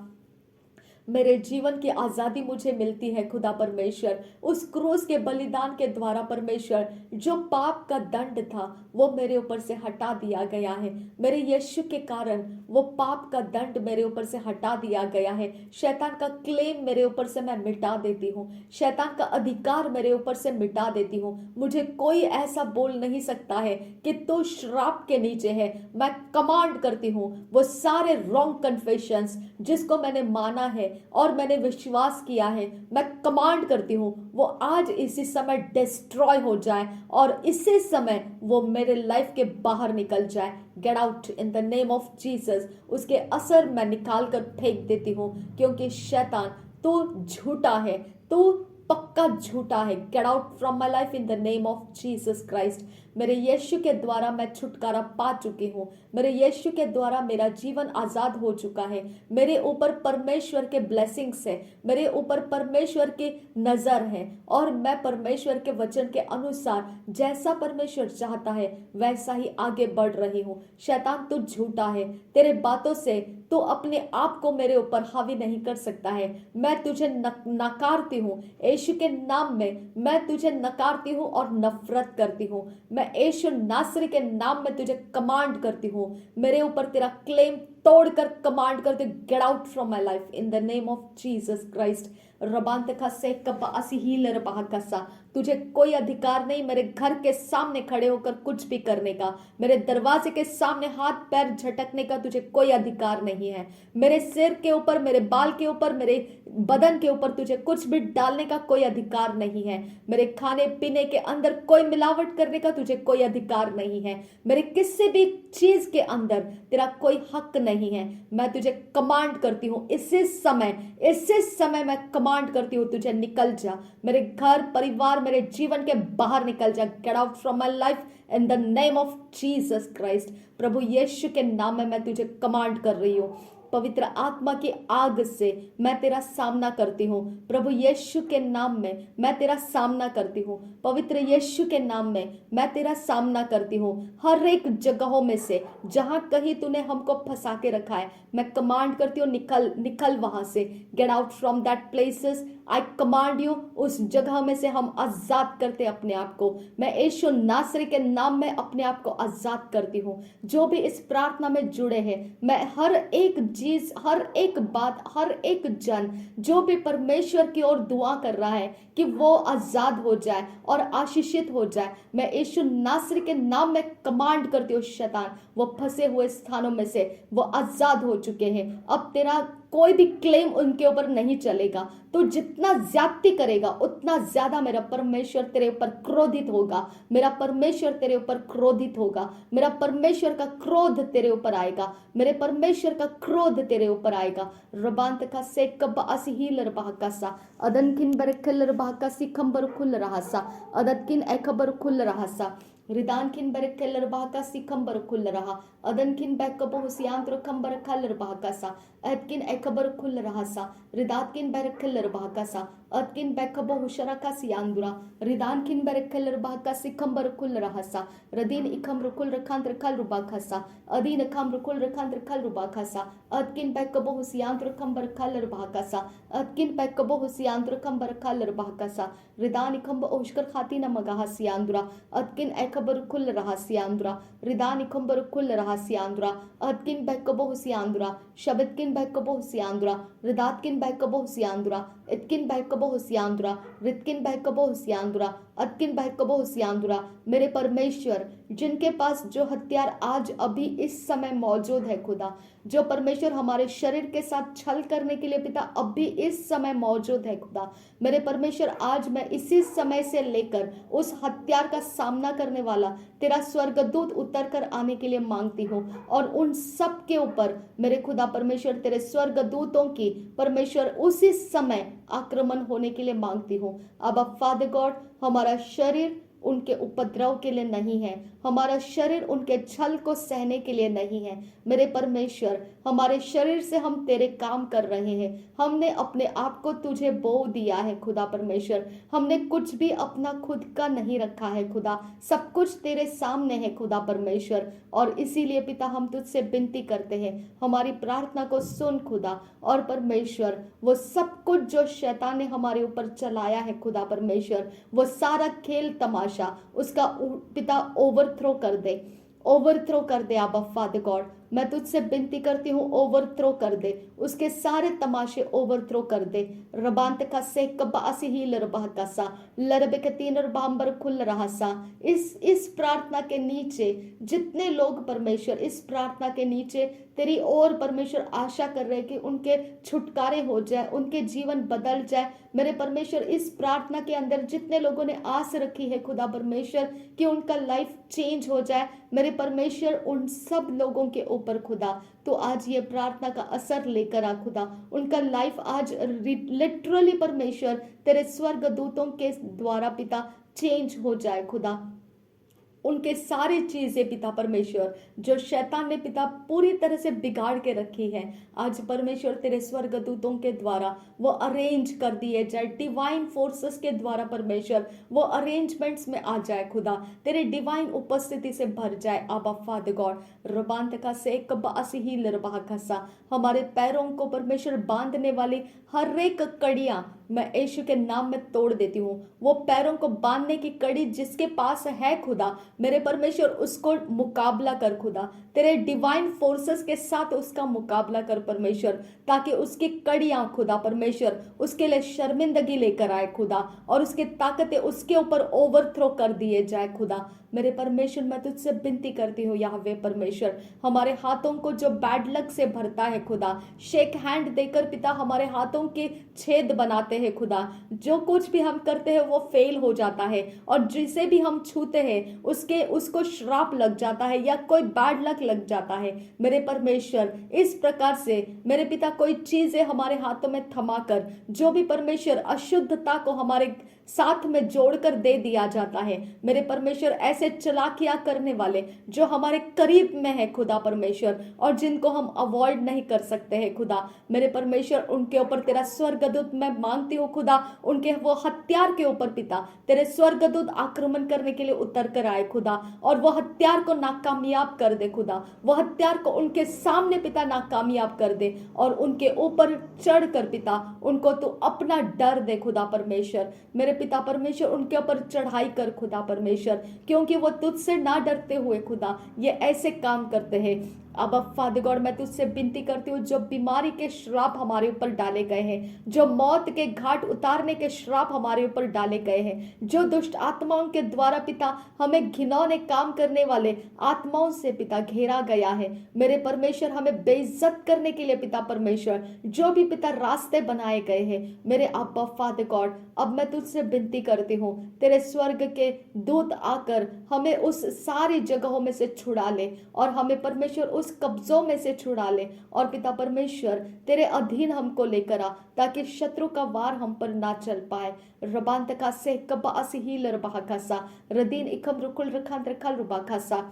मेरे जीवन की आजादी मुझे मिलती है खुदा परमेश्वर। उस क्रूस के बलिदान के द्वारा परमेश्वर जो पाप का दंड था वो मेरे ऊपर से हटा दिया गया है। मेरे यीशु के कारण वो पाप का दंड मेरे ऊपर से हटा दिया गया है। शैतान का क्लेम मेरे ऊपर से मैं मिटा देती हूँ, शैतान का अधिकार मेरे ऊपर से मिटा देती हूँ। मुझे कोई ऐसा बोल नहीं सकता है कि तू श्राप के नीचे है। मैं कमांड करती हूँ वो सारे रॉन्ग कन्फेशंस जिसको मैंने माना है और मैंने विश्वास किया है, मैं कमांड करती हूँ वो आज इसी समय डिस्ट्रॉय हो जाए और इसी समय वो मेरे लाइफ के बाहर निकल जाए। Get out in the name of Jesus. उसके असर मैं निकाल कर फेंक देती हूँ, क्योंकि शैतान तू झूठा है, तू पक्का झूठा है। Gate out from my life in the name of Jesus Christ. मेरे यीशु के द्वारा मैं छुटकारा पा चुकी हूँ। मेरे यीशु के द्वारा मेरा जीवन आजाद हो चुका है। मेरे ऊपर परमेश्वर के ब्लेसिंग्स है, मेरे ऊपर परमेश्वर की नजर है और मैं परमेश्वर के वचन के अनुसार जैसा परमेश्वर चाहता है वैसा ही आगे बढ़ रही हूँ। शैतान तू झूठा है, तेरे बातों से तू अपने आप को मेरे ऊपर हावी नहीं कर सकता है। मैं तुझे नकारती हूँ यीशु के नाम में, मैं तुझे नकारती हूँ और नफरत करती हूँ। मैं यीशु नासरी के नाम में तुझे कमांड करती हूँ, मेरे ऊपर तेरा क्लेम तोड़कर कमांड करते, get out from my life in the name of Jesus Christ. रबांत खसे कब्बा असीहील रबा कसा। तुझे कोई अधिकार नहीं मेरे घर के सामने खड़े होकर कुछ भी करने का, मेरे दरवाजे के सामने हाथ पैर झटकने का तुझे कोई अधिकार नहीं है। मेरे सिर के ऊपर, मेरे बाल के ऊपर, मेरे बदन के ऊपर तुझे कुछ भी डालने का कोई अधिकार नहीं है। मेरे खाने पीने के अंदर कोई मिलावट करने का तुझे कोई अधिकार नहीं है। मेरे किसी भी चीज के अंदर तेरा कोई हक नहीं है। मैं तुझे कमांड करती हूँ इसी समय मैं कमांड करती हूँ तुझे निकल जा, मेरे घर परिवार मेरे जीवन के बाहर निकल जा। Get out from my life in the name of Jesus Christ. प्रभु यीशु के नाम में मैं तुझे कमांड कर रही हूँ। पवित्र आत्मा की आग से मैं तेरा सामना करती हूँ। प्रभु यीशु के नाम में मैं तेरा सामना करती हूँ। पवित्र यीशु के नाम में मैं तेरा सामना करती हूँ। हर एक जगहों में से जहाँ कहीं तूने हमको फंसा के रखा है, मैं कमांड करती हूँ निकल वहां से। Get out from that places. I command you, उस जगह में से हम आजाद करते अपने आप को। मैं यीशु नासरी के नाम में अपने आप को आजाद करती हूँ। जो भी इस प्रार्थना में जुड़े हैं, मैं हर एक चीज, हर एक बात, हर एक जन जो भी परमेश्वर की ओर दुआ कर रहा है कि वो आजाद हो जाए और आशीषित हो जाए, मैं यीशु नासरी के नाम में कमांड करती हूँ शैतान वो फंसे हुए स्थानों में से वो आजाद हो चुके हैं। अब तेरा कोई भी क्लेम उनके ऊपर नहीं चलेगा। तो जितना ज्यादती करेगा उतना ज्यादा मेरा परमेश्वर तेरे ऊपर क्रोधित होगा। मेरा परमेश्वर तेरे ऊपर क्रोधित होगा। मेरा परमेश्वर का क्रोध तेरे ऊपर आएगा। मेरे परमेश्वर का क्रोध तेरे ऊपर आएगा। रबांत का से कब असीहील रबा कसा अदन किन बरखल रबा का सिखंबर खुल रहा सा अदत किन एकबर खुल रहा सा रिदान किन बरखल रबा का सिखंबर खुल रहा अदन किन बैकबो हुसियांत रखंबर खल रबा का सा अदकिन एकबर खुल रहा सा रिदात किन बरखल रबा का सा अदकिन बैकबो हुशरा का सियांदुरा रिदान किन बरखल रबा का सिखंबर खुल रहा सा रदीन इखम रुकुल रखांत रखल रुबा खसा अदीन खम रुकुल रखांत रखल रुबा खसा अदकिन बैकबो हुसियांत रखंबर खल रबा कसा अदकिन बैकबो हुसियांत रखंबर खल रबा कसा रिदान इखम ओशकर खाती न मगा सियांदुरा अदकिन एकबर खुल रहा सियांदुरा रिदान इखंबर खुल रहा सियांदुरा अदकिन बैकबो हुसियांदुरा शबदकिन बैकबो हुसियांदुरा रिदातकिन बैकबो हुसियांदुरा इतकिन बैकबो हुसियांदुरा रितकिन बैकबो हुसियांदुरा अदकिन बैकबो हुसियांदुरा। मेरे परमेश्वर, जिनके पास जो हथियार आज अभी इस समय मौजूद है खुदा, जो परमेश्वर हमारे शरीर के साथ छल करने के लिए पिता अभी इस समय मौजूद है खुदा, मेरे परमेश्वर आज मैं इसी समय से लेकर उस हथियार का सामना करने वाला तेरा स्वर्गदूत उतर कर आने के लिए मांगती हूँ और उन सब के ऊपर मेरे खुदा परमेश्वर तेरे स्वर्गदूतों की परमेश्वर उसी समय आक्रमण होने के लिए मांगती हूँ। अब फादर गॉड, हमारा शरीर उनके उपद्रव के लिए नहीं है, हमारा शरीर उनके छल को सहने के लिए नहीं है। मेरे परमेश्वर, हमारे शरीर से हम तेरे काम कर रहे हैं, हमने अपने आप को तुझे बो दिया है खुदा परमेश्वर, हमने कुछ भी अपना खुद का नहीं रखा है खुदा, सब कुछ तेरे सामने है खुदा परमेश्वर। और इसीलिए पिता हम तुझसे विनती करते हैं, हमारी प्रार्थना को सुन खुदा। और परमेश्वर, वो सब कुछ जो शैतान ने हमारे ऊपर चलाया है खुदा परमेश्वर, वो सारा खेल तमाशा उसका पिता ओवरथ्रो कर दे, ओवरथ्रो कर दे आबा फादर गॉड। मैं तुझसे विनती करती हूँ, ओवरथ्रो कर दे, उसके सारे तमाशे ओवरथ्रो कर दे। रबांत का से कबासी ही लरबा का सा लरबे के तीन बांबर खुल रहा सा। इस प्रार्थना के नीचे जितने लोग परमेश्वर इस प्रार्थना के नीचे तेरी और परमेश्वर आशा कर रहे कि उनके छुटकारे हो जाए, उनके जीवन बदल जाए, मेरे परमेश्वर इस प्रार्थना के अंदर जितने लोगों ने आस रखी है खुदा परमेश्वर कि उनका लाइफ चेंज हो जाए, मेरे परमेश्वर उन सब लोगों के ऊपर खुदा तो आज ये प्रार्थना का असर लेकर आ खुदा, उनका लाइफ आज लिटरली परमेश्वर तेरे स्वर्ग दूतों के द्वारा पिता चेंज हो जाए खुदा। उनके सारी चीजें पिता परमेश्वर जो शैतान ने पिता पूरी तरह से बिगाड़ के रखी है, आज परमेश्वर तेरे स्वर्गदूतों के द्वारा वो अरेंज कर दिए जाए, डिवाइन फोर्सेस के द्वारा परमेश्वर वो अरेंजमेंट्स में आ जाए खुदा, तेरे डिवाइन उपस्थिति से भर जाए आबा फादर गॉड। रबांत का से कबासी ही लरबा खसा, हमारे पैरों को परमेश्वर बांधने वाली हर एक कड़ियां मैं यीशु के नाम में तोड़ देती हूँ। वो पैरों को बांधने की कड़ी जिसके पास है खुदा, मेरे परमेश्वर उसको मुकाबला कर खुदा, तेरे डिवाइन फोर्सेस के साथ उसका मुकाबला कर परमेश्वर, ताकि उसकी कड़ियां खुदा परमेश्वर उसके लिए शर्मिंदगी लेकर आए खुदा, और उसकी ताकतें उसके ऊपर ओवरथ्रो कर दिए जाए खुदा। मेरे परमेश्वर मैं तुझसे विनती करती हूँ याहवे परमेश्वर, हमारे हाथों को जो बैड लक से भरता है खुदा, शेक हैंड देकर पिता हमारे हाथों के छेद बनाते हैं खुदा, जो कुछ भी हम करते हैं वो फेल हो जाता है, और जिसे भी हम छूते हैं उसको श्राप लग जाता है या कोई बैड लक लग जाता है। मेरे परमेश्वर इस प्रकार से मेरे पिता कोई चीजें हमारे हाथों में थमाकर जो भी परमेश्वर अशुद्धता को हमारे साथ में जोड़कर दे दिया जाता है, मेरे परमेश्वर ऐसे चालाकियां करने वाले जो हमारे करीब में है खुदा परमेश्वर और जिनको हम अवॉइड नहीं कर सकते हैं खुदा, मेरे परमेश्वर उनके ऊपर तेरा स्वर्गदूत मैं मांगती हूँ खुदा, उनके वो हथियार के ऊपर पिता तेरे स्वर्गदूत आक्रमण करने के लिए उतर कर आए खुदा, और वो हथियार को नाकामयाब कर दे खुदा, वो हथियार को उनके सामने पिता नाकामयाब कर दे, और उनके ऊपर चढ़ कर पिता उनको तू अपना डर दे खुदा परमेश्वर। मेरे पिता परमेश्वर उनके ऊपर चढ़ाई कर खुदा परमेश्वर, क्योंकि वो तुझसे ना डरते हुए खुदा ये ऐसे काम करते हैं। अब फादर गॉड मैं तुझसे विनती करती हूँ, जो बीमारी के श्राप हमारे ऊपर डाले गए हैं, जो मौत के घाट उतारने के श्राप हमारे ऊपर डाले गए हैं, जो दुष्ट आत्माओं के द्वारा पिता हमें घिनौने काम करने वाले आत्माओं से पिता घेरा गया है, मेरे परमेश्वर हमें बेइज्जत करने के लिए पिता परमेश्वर जो भी पिता रास्ते बनाए गए हैं, मेरे अब्बा फादर गॉड अब मैं तुझसे विनती करती हूँ, तेरे स्वर्ग के दूत आकर हमें उस सारी जगहों में से छुड़ा ले, और हमें परमेश्वर उस कब्जों में से छुड़ा ले, और पिता परमेश्वर तेरे अधीन हमको लेकर आ, ताकि शत्रु का वार हम पर ना चल पाए। रबांत का से कबासी ही लरबा खासा रदीन इकम रुकुल रखान रखल रुबा खासा।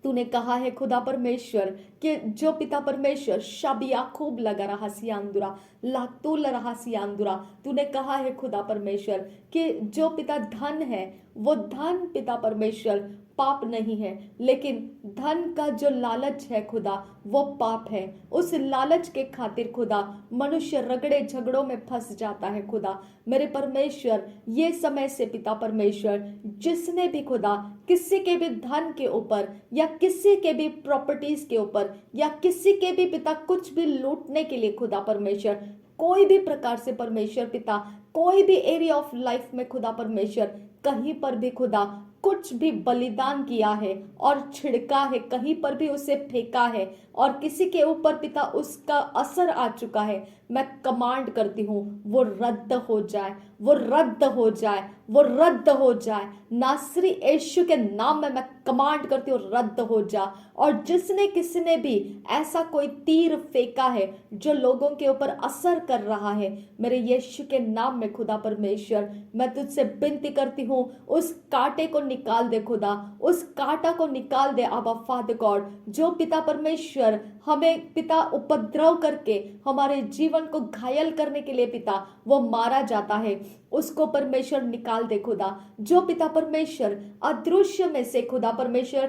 तूने कहा है खुदा परमेश्वर कि जो पिता परमेश्वर शब याकूब लगा रहा सियांदुरा लातूल रहा सियांदुरा, तूने कहा है खुदा परमेश्वर कि जो पिता धन है वो धन पिता परमेश्वर पाप नहीं है, लेकिन धन का जो लालच है खुदा वो पाप है। उस लालच के खातिर खुदा मनुष्य रगड़े झगड़ों में फंस जाता है खुदा, मेरे परमेश्वर ये समय से पिता परमेश्वर जिसने भी खुदा किसी के भी धन के ऊपर या किसी के भी प्रॉपर्टीज के ऊपर या किसी के भी पिता कुछ भी लूटने के लिए खुदा परमेश्वर कोई भी प्रकार से परमेश्वर पिता कोई भी एरिया ऑफ लाइफ में खुदा परमेश्वर कहीं पर भी खुदा कुछ भी बलिदान किया है और छिड़का है, कहीं पर भी उसे फेंका है और किसी के ऊपर पिता उसका असर आ चुका है, मैं कमांड करती हूँ वो रद्द हो जाए, वो रद्द हो जाए, वो रद्द हो जाए। नासरी यीशु के नाम में मैं कमांड करती हूँ, रद्द हो जा। और जिसने किसने भी ऐसा कोई तीर फेंका है जो लोगों के ऊपर असर कर रहा है, मेरे यीशु के नाम में खुदा परमेश्वर मैं तुझसे विनती करती हूँ, उस कांटे को निकाल दे खुदा, उस कांटा को निकाल दे आबा फादर गॉड। जो पिता परमेश्वर हमें पिता उपद्रव करके हमारे जीवन को घायल करने के लिए पिता वो मारा जाता है, उसको परमेश्वर निकाल दे खुदा। जो पिता परमेश्वर अदृश्य में से खुदा परमेश्वर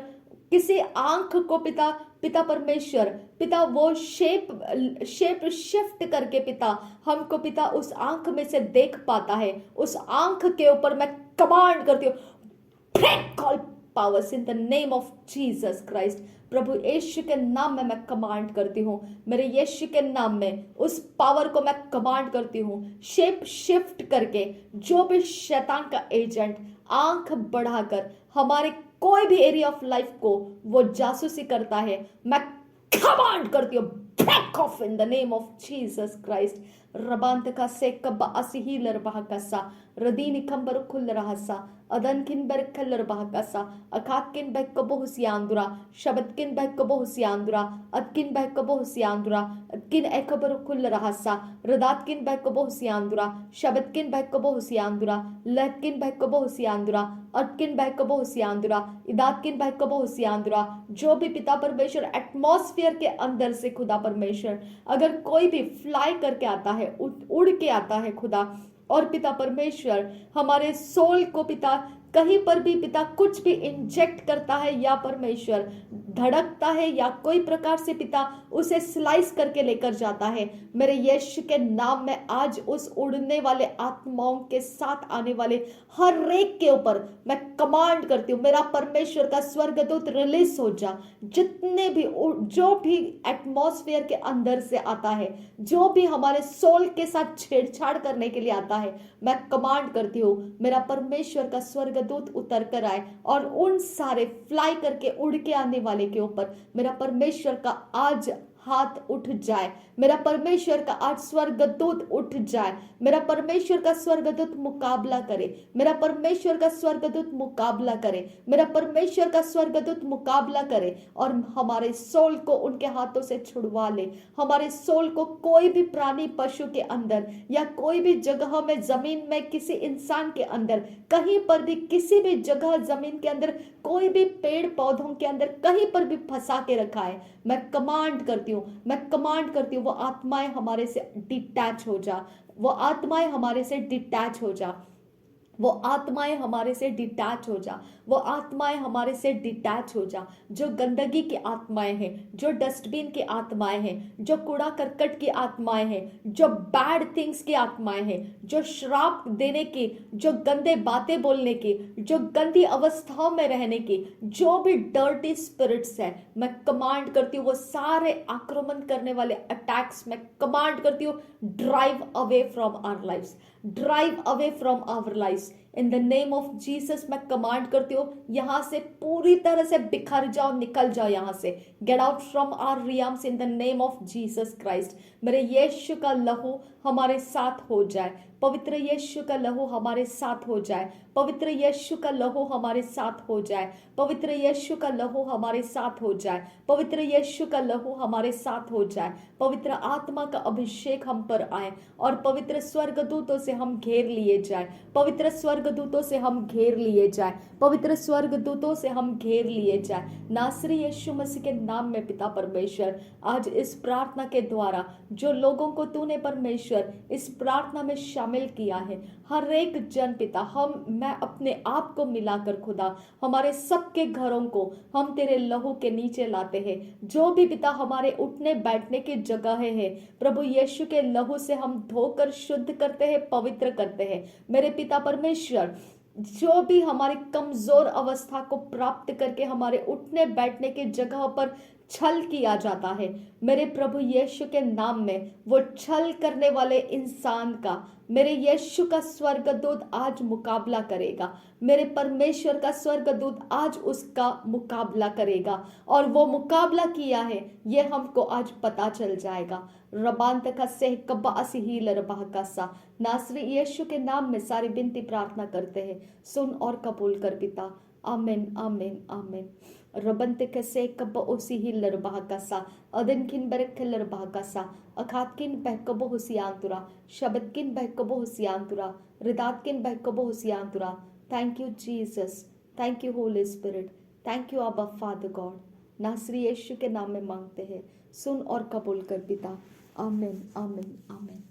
किसी आंख को पिता पिता परमेश्वर पिता वो शेप शिफ्ट करके पिता हमको पिता उस आंख में से देख पाता है, उस आंख के ऊपर मैं कमांड करती हूँ, break all powers in the name of Jesus Christ। प्रभु यीशु के नाम में मैं कमांड करती हूँ, मेरे यीशु के नाम में उस पावर को मैं कमांड करती हूँ, शेप शिफ्ट करके जो भी शैतान का एजेंट आंख बढ़ाकर हमारे कोई भी एरिया ऑफ लाइफ को वो जासूसी करता है, मैं कमांड करती हूँ, break off in the name of Jesus Christ। रबांत का से कब्बा असिहीलर बहकसा रदीनी खंबर खुल रहसा अदनकिन बर खल्लर बहकसा अखातकिन बह कबो हुसियांदुरा शबतकिन बह कबो हुसियांदुरा अदकिन बह कबो हुसियांदुरा अदकिन एकबर खुल रहसा रदातकिन बह कबो हुसियांदुरा शबतकिन बह कबो हुसियांदुरा लहतकिन बह कबो हुसियांदुरा अदकिन बह कबो हुसियांदुरा इदातकिन बह कबो हुसियांदुरा। जो भी पिता परमेश्वर एटमॉस्फेयर के अंदर से खुदा परमेश्वर अगर कोई भी फ्लाई करके आता है, उड़ के आता है खुदा, और पिता परमेश्वर हमारे सोल को पिता कहीं पर भी पिता कुछ भी इंजेक्ट करता है या परमेश्वर धड़कता है या कोई प्रकार से पिता उसे स्लाइस करके लेकर जाता है, मेरे यीशु के नाम में आज उस उड़ने वाले आत्माओं के साथ आने वाले हर एक के ऊपर मैं कमांड करती हूँ, मेरा परमेश्वर का स्वर्गदूत रिलीज हो जा। जितने भी जो भी एटमॉस्फेयर के अंदर से आता है, जो भी हमारे सोल के साथ छेड़छाड़ करने के लिए आता है, मैं कमांड करती हूँ मेरा परमेश्वर का स्वर्गदूत उतर कर आए और उन सारे फ्लाई करके उड़ के आने वाले के ऊपर मेरा परमेश्वर का आज हाथ उठ जाए, मेरा परमेश्वर का आज स्वर्गदूत उठ जाए, मेरा परमेश्वर का स्वर्गदूत मुकाबला करे, मेरा परमेश्वर का स्वर्गदूत मुकाबला करे, मेरा परमेश्वर का स्वर्गदूत मुकाबला करे और हमारे सोल को उनके हाथों से छुड़वा ले। हमारे सोल को कोई भी प्राणी पशु के अंदर या कोई भी जगह में, जमीन में, किसी इंसान के अंदर, कहीं पर भी किसी भी जगह जमीन के अंदर, कोई भी पेड़ पौधों के अंदर कहीं पर भी फंसा के रखा है, मैं कमांड करती हूँ, मैं कमांड करती हूँ वो आत्माएं हमारे से डिटैच हो जा, वो आत्माएं हमारे से डिटैच हो जा, वो आत्माएं हमारे से डिटैच हो जा, वो आत्माएं हमारे से डिटैच हो जा। जो गंदगी की आत्माएं हैं, जो डस्टबिन की आत्माएं हैं, जो कूड़ा करकट की आत्माएं हैं, जो बैड थिंग्स की आत्माएं हैं, जो श्राप देने की, जो गंदे बातें बोलने की, जो गंदी अवस्थाओं में रहने की, जो भी डर्टी स्पिरिट्स है, मैं कमांड करती हूँ वो सारे आक्रमण करने वाले अटैक्स मैं कमांड करती हूँ, drive away from our lives, drive away from our lives in the name of Jesus. मैं कमांड करती हूँ यहां से पूरी तरह से बिखर जाओ, निकल जाओ यहां से, get out from our realms in the name of Jesus Christ. मेरे यीशु का लहू हमारे साथ हो जाए, पवित्र यीशु का लहू हमारे साथ हो जाए, पवित्र यीशु का लहू हमारे साथ हो जाए, पवित्र यीशु का लहू हमारे साथ हो जाए, पवित्र यीशु का लहू हमारे साथ हो जाए। पवित्र आत्मा का अभिषेक हम पर आए और पवित्र स्वर्गदूतों से हम घेर लिए जाए, पवित्र स्वर्गदूतों से हम घेर लिए जाए, पवित्र स्वर्गदूतों से हम घेर लिए जाए। नासरी यीशु मसीह के नाम में पिता परमेश्वर, आज इस प्रार्थना के द्वारा जो लोगों को तूने परमेश्वर इस प्रार्थना में शामिल किया है, हर एक जन पिता, मैं अपने आप को मिलाकर खुदा हमारे सबके घरों को हम तेरे लहू के नीचे लाते हैं। जो भी पिता हमारे उठने बैठने की जगह है, प्रभु यीशु के लहू से हम धोकर शुद्ध करते हैं, पवित्र करते हैं। मेरे पिता परमेश्वर, जो भी हमारी कमजोर अवस्था को प्राप्त करके हमारे उठने बैठने की जगह पर छल किया जाता है, मेरे प्रभु यीशु के नाम में वो छल करने वाले इंसान का मेरे यीशु का स्वर्गदूत आज मुकाबला करेगा। मेरे परमेश्वर का स्वर्गदूत आज उसका मुकाबला करेगा, और वो मुकाबला किया है ये हमको आज पता चल जाएगा। रबांत का से कब्बा असीहील रबाह सा, नासरी यीशु के नाम में सारी विनती प्रार्थना करते हैं, सुन और कबूल कर पिता। आमीन आमीन आमीन। रबंते कसे कब्बा ओसीहील रबाह सा, अदन किन बरकल रबाह सा, अखात किन बहकबो हुसियांतुरा, शबद किन बहकबो हुसियांतुरा, रिदात किन बहकबो हुसियांतुरा। Thank you Jesus, thank you Holy Spirit, thank you Abba father God. नासरी यीशु के नाम में मांगते हैं, सुन और कबूल कर पिता। आमीन आमीन आमीन।